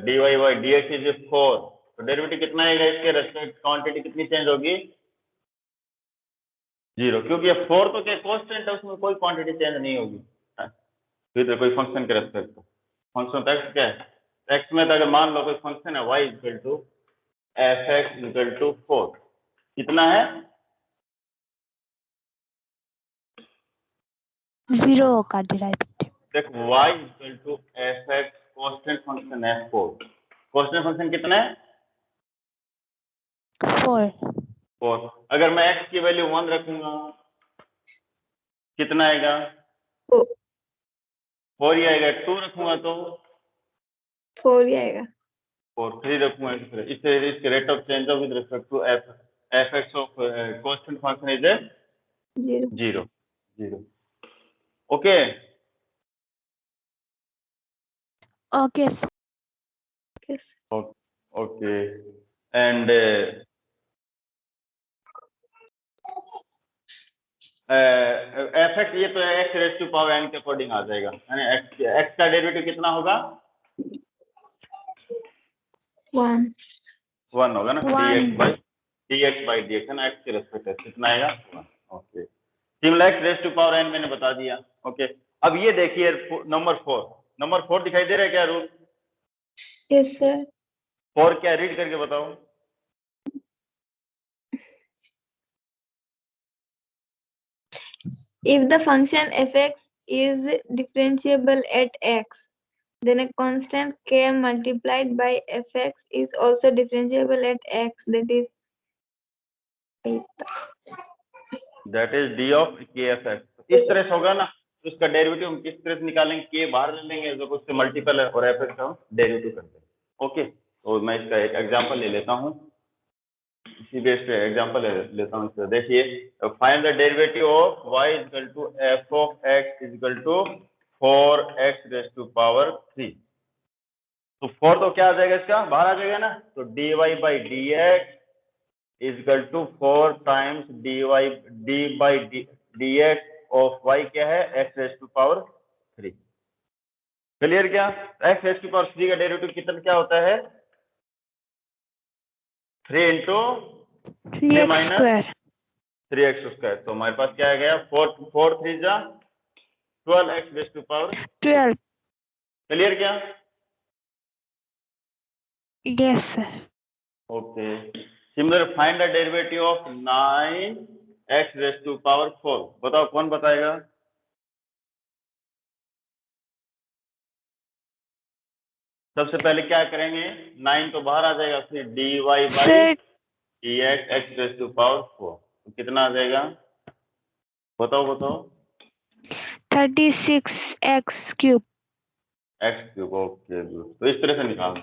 dy by dx is 4, तो डेरिवेटिव कितना आएगा? इसके रेस्पेक्ट क्वांटिटी कितनी चेंज होगी? 0, क्योंकि ये 4 तो क्या कांस्टेंट है, उसमें कोई क्वांटिटी चेंज नहीं होगी। फिर तो कोई फंक्शन के रेस्पेक्ट फंक्शन तो एक्स क्या है? एक्स में तो अगर मान लो कोई फंक्शन है y equal to F x equal to 4, कितना है? 0 का डेरिवेटिव। देखो y equal to F x constant function है 4। कांस्टेंट फंक्शन कितना है? 4। अगर मैं x की वैल्यू 1 रखूंगा कितना आएगा? 4 ही आएगा। 2 रखूंगा तो 4 ही आएगा। 4। 3 रखूंगा इससे इसके rate of change with respect to F x of constant function is 0। 0। Okay okay sir. Yes. Okay and f x ये तो x raise to power n के अकॉर्डिंग आ जाएगा, यानी एक्स का डेरिवेटिव कितना होगा? 1 1 होगा ना, One. dx by dx है ना, x के रेस्पेक्ट है, कितना आएगा 1। Okay, similar x raise to power n मैंने बता दिया। ओके, अब ये देखिए नंबर 4 दिखाई दे रहा है क्या रूल? yes sir 4 क्या, रीड करके बताओ। if the function fx is differentiable at x then a constant k multiplied by fx is also differentiable at x that is that is D of के F x. इस तरह से होगा ना, तो इसका डेरिवेटिव हम किस तरह से निकालेंगे? के बाहर ले लेंगे जो उससे मल्टीपल है और एफ एक्स का हम डेरिवेटिव करते हैं। ओके, तो मैं इसका एक एग्जांपल ले लेता हूँ, इसी बेस पे एग्जांपल लेता हूँ। इसका देखिए, find the derivative of y equal to F of x equal to 4x raise to power 3। तो 4 तो क्या आ जाएगा, इसका बाहर आ जाएगा ना, तो dy by D x equal to 4 times d by D x of y क्या है, x raise to power 3। Clear क्या? x रेज टू पावर 3 का डेरिवेटिव कितना क्या होता है? 3 into 3x square. 3x square. तो हमारे पास क्या आ गया, 4 3 जा 12x raise to power 12. Clear क्या? Yes sir. Okay, similar find the derivative of 9x raise to power 4। बताओ कौन बताएगा? सबसे पहले क्या करेंगे, 9 तो बाहर आ जाएगा, फिर dy by Sir, dx x raise to power 4, तो कितना आ जाएगा? बताओ 36x cube. x cube. Okay good, तो इस तरह से निकालना।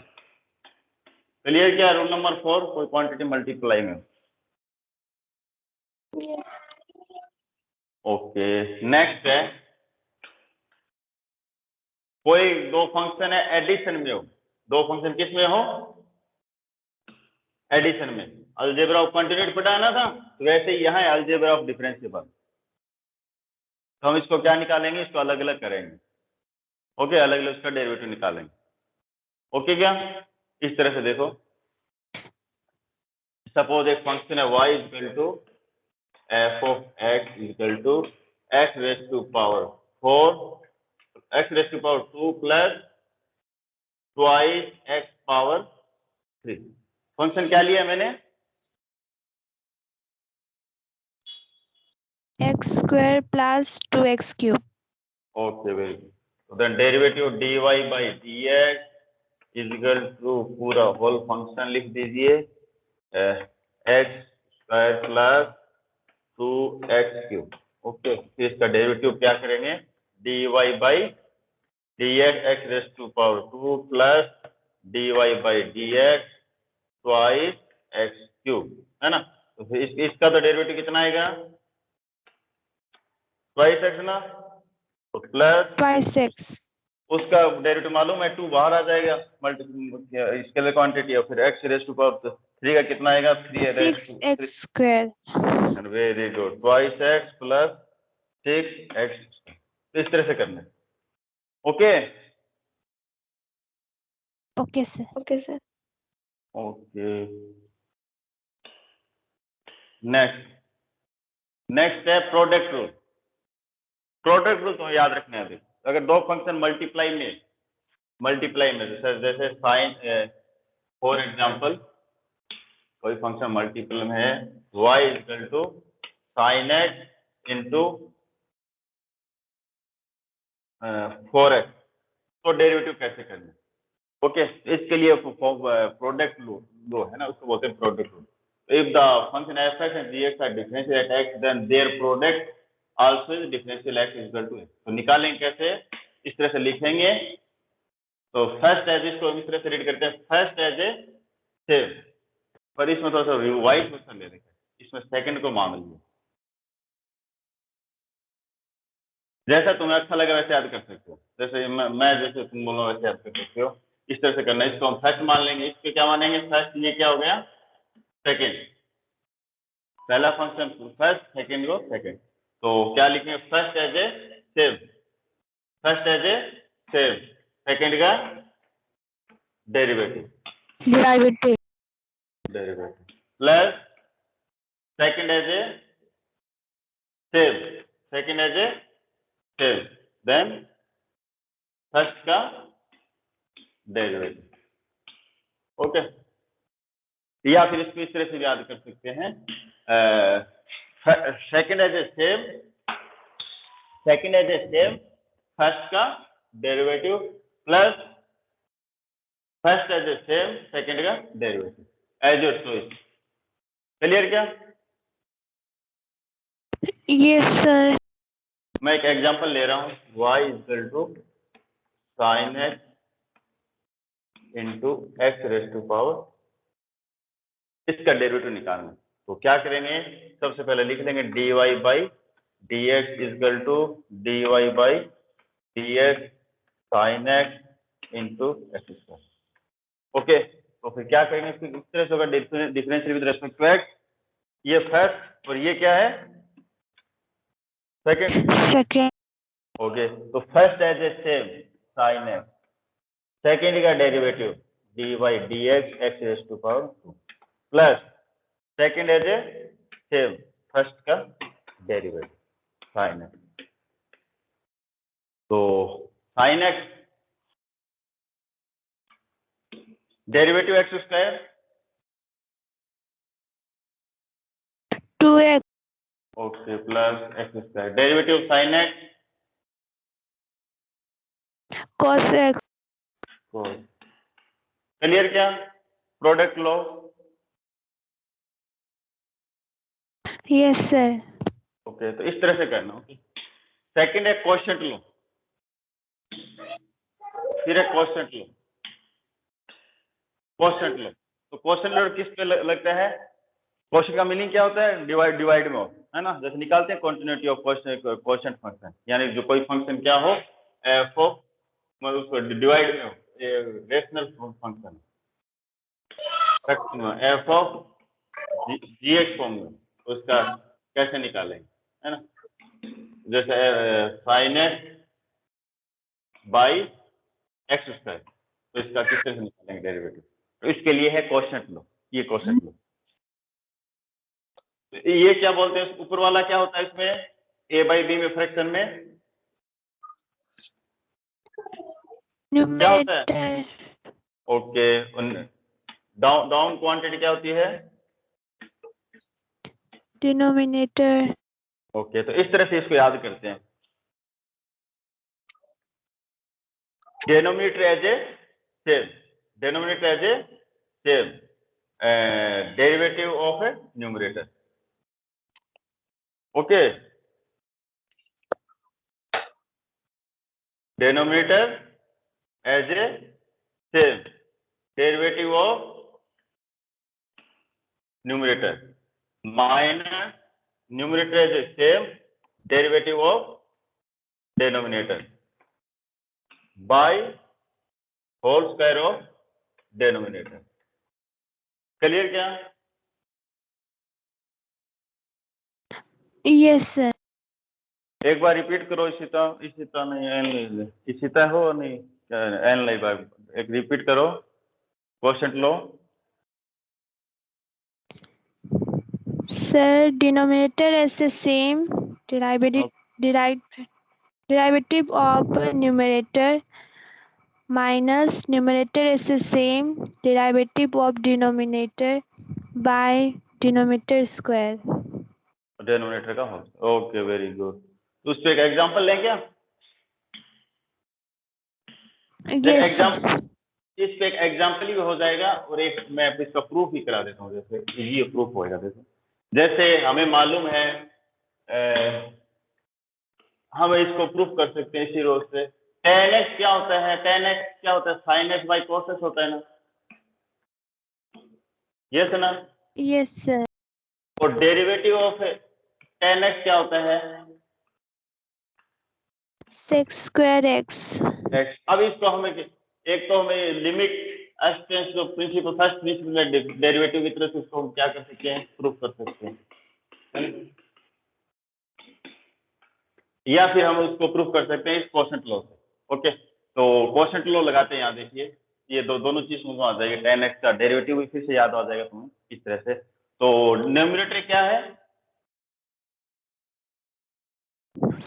क्लियर क्या? रूल नंबर 4, कोई क्वांटिटी मल्टीप्लाई में। ओके, नेक्स्ट है, कोई दो फंक्शन है एडिशन में हो, दो फंक्शन किस में हो, एडिशन में। अलजेब्रा ऑफ कंटिन्यूटी पढ़ाना था, तो वैसे ही यहाँ है अलजेब्रा ऑफ डिफरेंशिएबल। तो हम इसको क्या निकालेंगे, इसको अलग अलग करेंगे। ओके, अलग अलग इसका डेरिवेटिव निकालेंगे। ओके क्या? इस तरह से देखो, सपोज एक फंक्शन है y equal to F of x equal to X raise to power 4, X raise to power 2 plus twice X power 3। Function क्या लिया मैंने? x square plus 2x cube. Okay, very good. तो then derivative dy by dx is equal to पूरा whole function लिख दीजिए, X square plus 2x cube. Okay, फिर इसका derivative क्या करेंगे, dy by dx x raise to power 2 plus dy by dx twice x cube, है ना। तो फिर इसका तो डेरिवेटिव कितना आएगा, ट्वाइस एक्स ना, तो प्लस Twice x. उसका डेरिवेटिव मालूम है, 2 बाहर आ जाएगा, स्केलर क्वांटिटी है, फिर एक्स रेज टू पावर 3 का कितना आएगा, 6x square. Very good, twice x plus 6x। तो इस तरह से करना है। Okay Okay sir. okay sir okay, next है प्रोडक्ट रूल। प्रोडक्ट रूल तो याद रखना है। अभी अगर दो फंक्शन मल्टीप्लाई में जैसे साइन, फॉर एग्जांपल कोई फंक्शन मल्टीपल में है, y equal to sine x into 4x, तो डेरिवेटिव कैसे करना है? ओके, इसके लिए प्रोडक्ट लो है ना, उसको बोलते हैं product rule. If the function f x and gx are differential at x, then their product also is differential x is equal to x। तो निकालेंगे कैसे? इस तरह से लिखेंगे। तो फर्स्ट एज, इसको इस तरह से रीड करते हैं, फर्स्ट एज ए सेव, पर इसमें थोड़ा सा रिवाइज क्वेश्चन ले रहे हैं, इसमें सेकंड को मान लीजिए। जैसा तुम्हें अच्छा लगे वैसे याद कर सकते हो, जैसे मैं जैसे तुम बोलो वैसे याद कर सकते हो। इस तरह से करना है। इसको हम फर्स्ट मान लेंगे, इसको क्या मानेंगे, फर्स्ट, ये क्या हो गया, सेकंड। पहला फंक्शन फर्स्ट, सेकंड को सेकंड। तो क्या लिखेंगे, first as a same, first as a same, second का derivative. derivative. Derivative plus second as a same then first का डेरिवेटिव। ओके, या फिर इसको इस तरह से याद कर सकते हैं, second as a same first का derivative plus first as a same second का derivative as your choice. Clear क्या? Yes, sir. मैं एक एग्जांपल ले रहा हूँ, y equal to sine x into x raise to power, इसका डेरिवेटिव निकालना। तो क्या करेंगे, सबसे पहले लिख लेंगे dy by D x equal to dy by D x sine x into x square. Okay, तो फिर क्या करेंगे, फिर इस तरह से होगा differential with respect to x, ये फर्स्ट और ये क्या है सेकंड। Second. ओके, तो first as a same sine x, second का derivative d by D x x raise to power 2 plus second as a same first का derivative sine x. तो sine x derivative x square 2x okay plus x square derivative sine x cos x. Clear क्या? Product लो। Yes, sir. Okay, तो इस तरह से करना। Okay, second है क्वोशंट लो, फिर है क्वोशंट लो। तो क्वोशंट लो किस पे लगता है? क्वोशंट का मीनिंग क्या होता है? डिवाइड में हो, है ना। जैसे निकालते हैं कंटिन्यूटी ऑफ क्वोशंट फंक्शन, यानी जो कोई फंक्शन क्या हो एफ ऑफ, मतलब उसको डिवाइड में हो, rational function f of g x form में, उसका कैसे निकालेंगे, है ना। जैसे sine x by x square, तो इसका किस तरह से निकालेंगे डेरिवेटिव, तो इसके लिए है क्वोशंट लो। ये क्वोशंट लो, ये क्या बोलते हैं, ऊपर वाला क्या होता है इसमें, ए बाई बी में फ्रैक्शन में क्या होता है? Numerator. ओके, डाउन क्वांटिटी क्या होती है? Denominator. ओके, तो इस तरह से इसको याद करते हैं, denominator as a same, derivative of a numerator. Okay, denominator as a same, derivative of numerator minus numerator as a same, derivative of denominator by whole square of denominator. Clear क्या? Yes, sir. एक बार repeat करो, इशिता नहीं, N Ishita हो नहीं, N लाई बार एक repeat करो, question low. Sir, denominator is the same. Derivative of numerator minus numerator is the same. Derivative of denominator by denominator square. Denominator का whole. Okay, very good. तो उस पे एक एग्जांपल लें क्या? Yes, sir. इस पे एक एग्जांपल ही हो जाएगा, और एक मैं इसका प्रूफ भी करा देता हूँ, जैसे ये प्रूफ होएगा। जैसे हमें मालूम है, हम इसको प्रूफ कर सकते हैं इसी रोज से, tan x क्या होता है? tan x क्या होता है? sin x by cos x होता है ना, यस ना। Yes, sir. और डेरिवेटिव ऑफ tan x क्या होता है? Sec square x. अब इसको हमें एक तो हमें लिमिट एक्सटेंस जो प्रिंसिपल, फर्स्ट प्रिंसिपल में डेरिवेटिव की तरह से उसको हम क्या कर सकते हैं, प्रूफ कर सकते हैं, या फिर हम उसको प्रूफ कर सकते हैं इस क्वोशंट लॉ से। ओके, तो क्वोशंट लॉ लगाते हैं। यहाँ देखिए, ये दोनों चीज मुझे आ जाएगी, tan x का डेरिवेटिव भी फिर से याद आ जाएगा तुम्हें इस तरह से। तो न्यूमरेटर क्या है?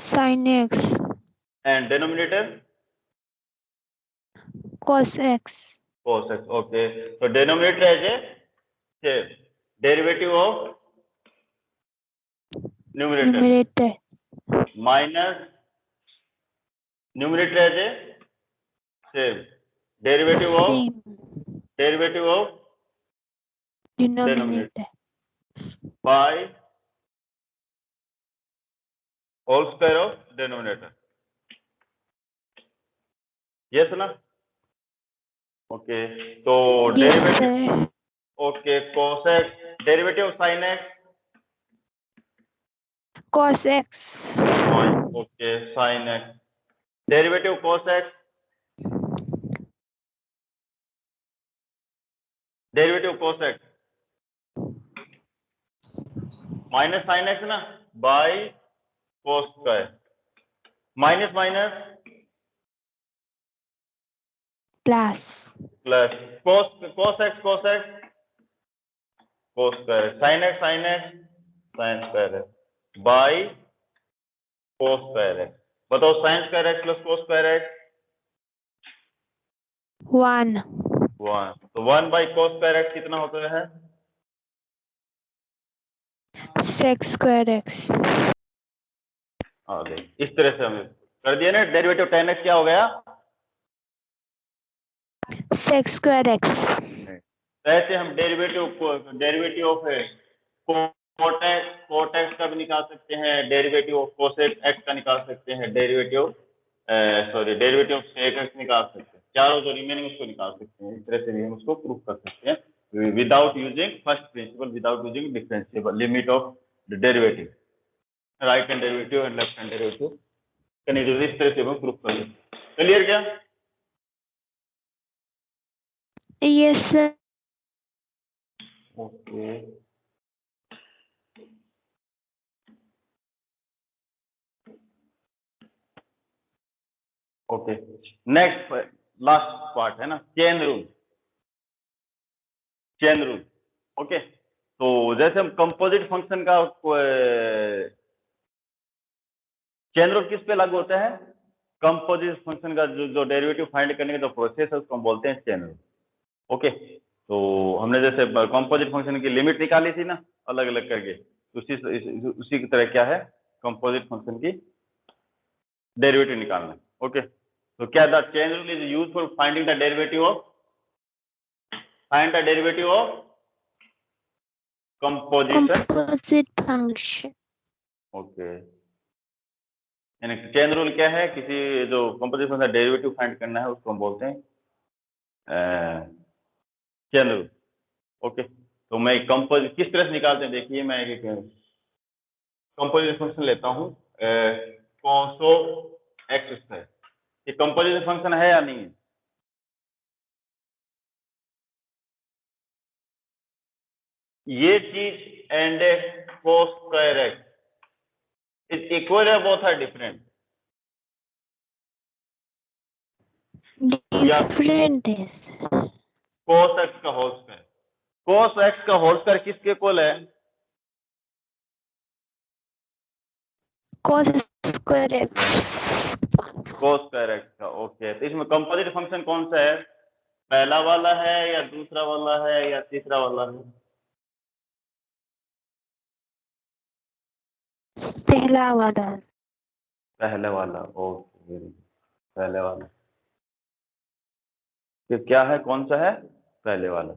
sin x and denominator cos x cos x। Okay, तो denominator as a derivative of numerator numerator minus numerator as a same derivative of same denominator denominator by whole square of denominator. Yes ना? Okay, तो yes derivative, sir okay, cos x derivative of sin x, cos x okay, sin x derivative cos x, derivative cos x minus sin x ना, by cos square, minus minus plus plus cos x cos square, sin x sin square है bye cos square है। बताओ sin square x plus cos square x 1 1, तो 1 by cos square x कितना होता है? sec square x आगे इस तरह से हमें कर दिया ना। डेरिवेटिव tan x क्या हो गया? sec square x ऐसे हम डेरिवेटिव ऑफ cot x का भी निकाल सकते हैं, डेरिवेटिव ऑफ cosec x का निकाल सकते हैं, डेरिवेटिव ऑफ sec x निकाल सकते हैं, चारों जो रिमेनिंग उसको निकाल सकते हैं। इस तरह से भी हम उसको प्रूव कर सकते हैं without using first principle, without using differentiable limit of the derivative, right hand derivative and left hand derivative इस तरह से हम प्रूव कर सकते हैं। क्लियर क्या? yes sir okay, okay, next last part है ना, चेन रूल। ओके, तो जैसे हम कंपोजिट फंक्शन का चेन रूल किस पे लागू होता है? कंपोजिट फंक्शन का जो डेरिवेटिव फाइंड करने का जो प्रोसेस है उसको हम बोलते हैं चेन रूल। ओके, तो हमने जैसे कंपोजिट फंक्शन की लिमिट निकाली थी ना अलग अलग करके, उसी की तरह क्या है कंपोजिट फंक्शन की डेरिवेटिव निकालना। ओके, तो क्या the chain rule is used for finding the derivative of composition. composite function okay, यानी चेन रूल क्या है? किसी जो कंपोजिट फंक्शन का डेरिवेटिव फाइंड करना है उसको हम बोलते हैं चेन रूल। ओके, तो मैं कंपोजिट किस तरह से निकालते हैं देखिए, मैं एक कंपोजिट फंक्शन लेता हूँ cos x स्क्वायर, ये कंपोजिट फंक्शन है या नहीं है? ये चीज and cos square x is equal या both are different? different is cos x का होल स्क्वायर, cos x का होल स्क्वायर किसके इक्वल है? cos square x cos square x का। ओके, तो इसमें कंपोजिट फंक्शन कौन सा है? पहला वाला है या दूसरा वाला है या तीसरा वाला है? पहला वाला पहले वाला। ओके, पहले वाला। तो क्या है, कौन सा है? पहले वाला।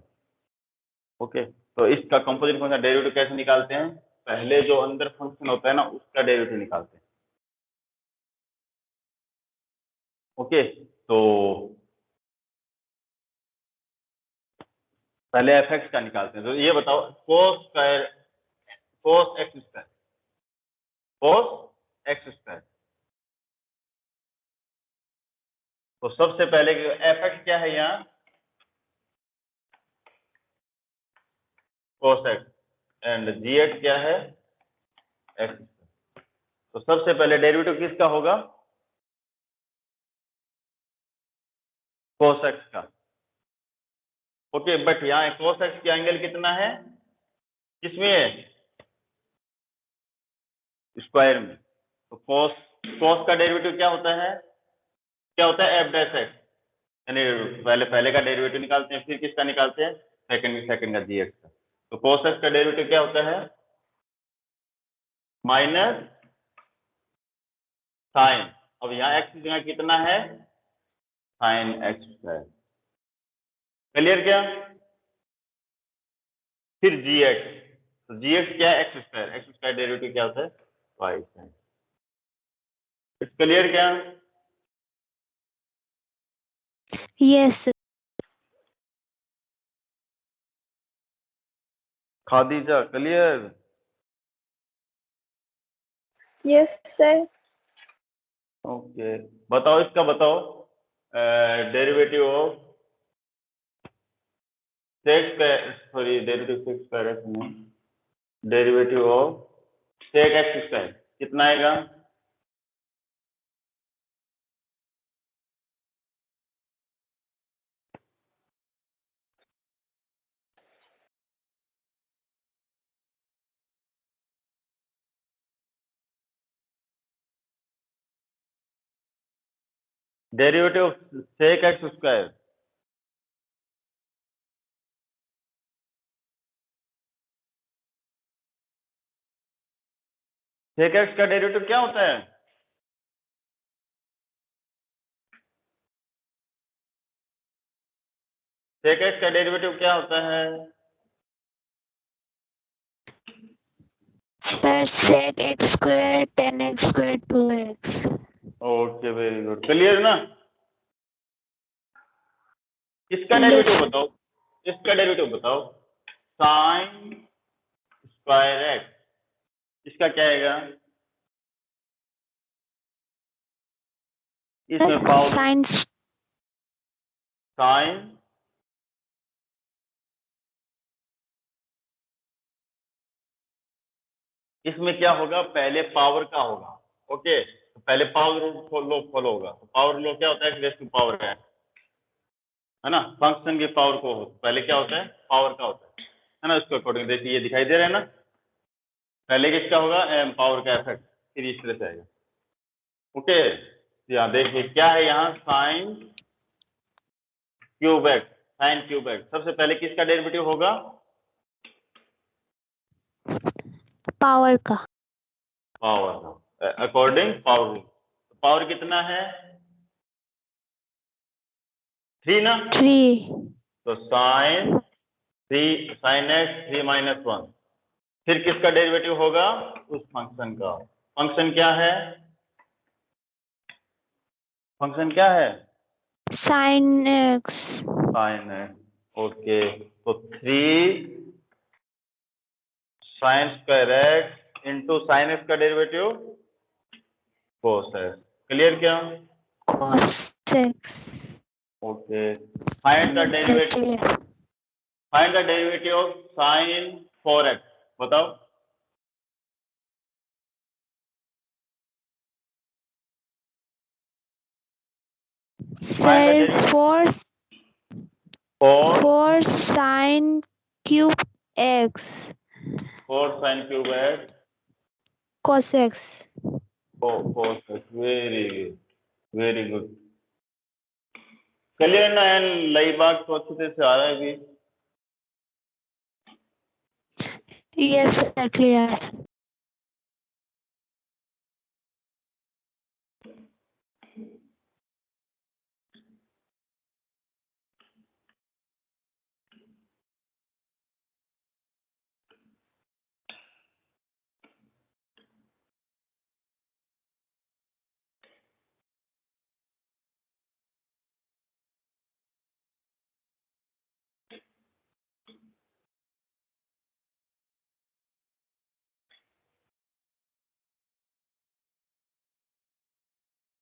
ओके, तो इसका कंपोजिट फंक्शन डेरिवेटिव कैसे निकालते हैं? पहले जो अंदर फंक्शन होता है ना उसका डेरिवेटिव निकालते हैं। ओके, तो पहले एफ एक्स का निकालते हैं। तो ये बताओ cos x स्क्वायर, तो सबसे पहले एफ एक्स क्या है यहाँ? cos x and g x क्या है? x। तो सबसे पहले डेरिवेटिव किसका होगा? cos x का। ओके, बट यहाँ cos x की एंगल कितना है, किसमें है, स्क्वायर में। तो cos का डेरिवेटिव क्या होता है, f डैश x, यानी पहले का डेरिवेटिव निकालते हैं, फिर किसका निकालते हैं, सेकंड का gx का। तो cos x का डेरिवेटिव क्या होता है, माइनस साइन, अब यहाँ x की जगह कितना है, साइन x है। क्लियर क्या, फिर gx, तो gx क्या है, x स्क्वायर डेरिवेटिव क्या होता है, y साइन। क्लियर क्या, Yes. Khadija clear. Yes, sir. Okay, बताओ इसका, बताओ derivative of sec, sorry derivative sec square है नहीं, derivative of sec x square कितना आएगा, derivative of sec x square, sec x का डेरिवेटिव क्या होता है, सेक एक्स का डेरिवेटिव क्या होता है, Sir, sec x square, 10x square, 2x. Okay very good, clear ना। इसका Yes, डेरिवेटिव sir. बताओ, इसका डेरिवेटिव बताओ, साइन स्क्वायर एक्स, इसका क्या आएगा, इसमें पावर Science. साइन, इसमें क्या होगा, पहले पावर का होगा, ओके, तो पहले पावर लो फॉलो होगा। तो पावर लो क्या होता है, रेस्ट टू पावर है ना, फंक्शन की पावर को पहले क्या होता है, पावर का होता है ना, उसके अकॉर्डिंग देखिए ये दिखाई दे रहा है ना, पहले किसका होगा, पावर का इफेक्ट, फिर इस तरह से आएगा। ओके, यहाँ देखिए क्या है, यहाँ sine cube x, sine cube x, सबसे पहले किसका डेरिवेटिव होगा, Power का. पावर का, अकॉर्डिंग पावर रूल। पावर कितना है, 3 ना, 3. तो साइन 3 साइन एक्स 3 माइनस 1, फिर किसका डेरिवेटिव होगा, उस फंक्शन का। फंक्शन क्या है, फंक्शन क्या है, Sin x. Sine x, okay, तो 3 sine square x into sine x का डेरिवेटिव कोस एक्स। क्लियर क्या, Cos x. Okay, find the derivative, Clear. Find the derivative of sine 4x, बताओ, Sir, 4 4 sin cube x. 4 sine cube x Cos x. Cos x, very good. Clear ना, and लई बाग तो अच्छे से आ रहा है अभी। Yes, sir. Clear.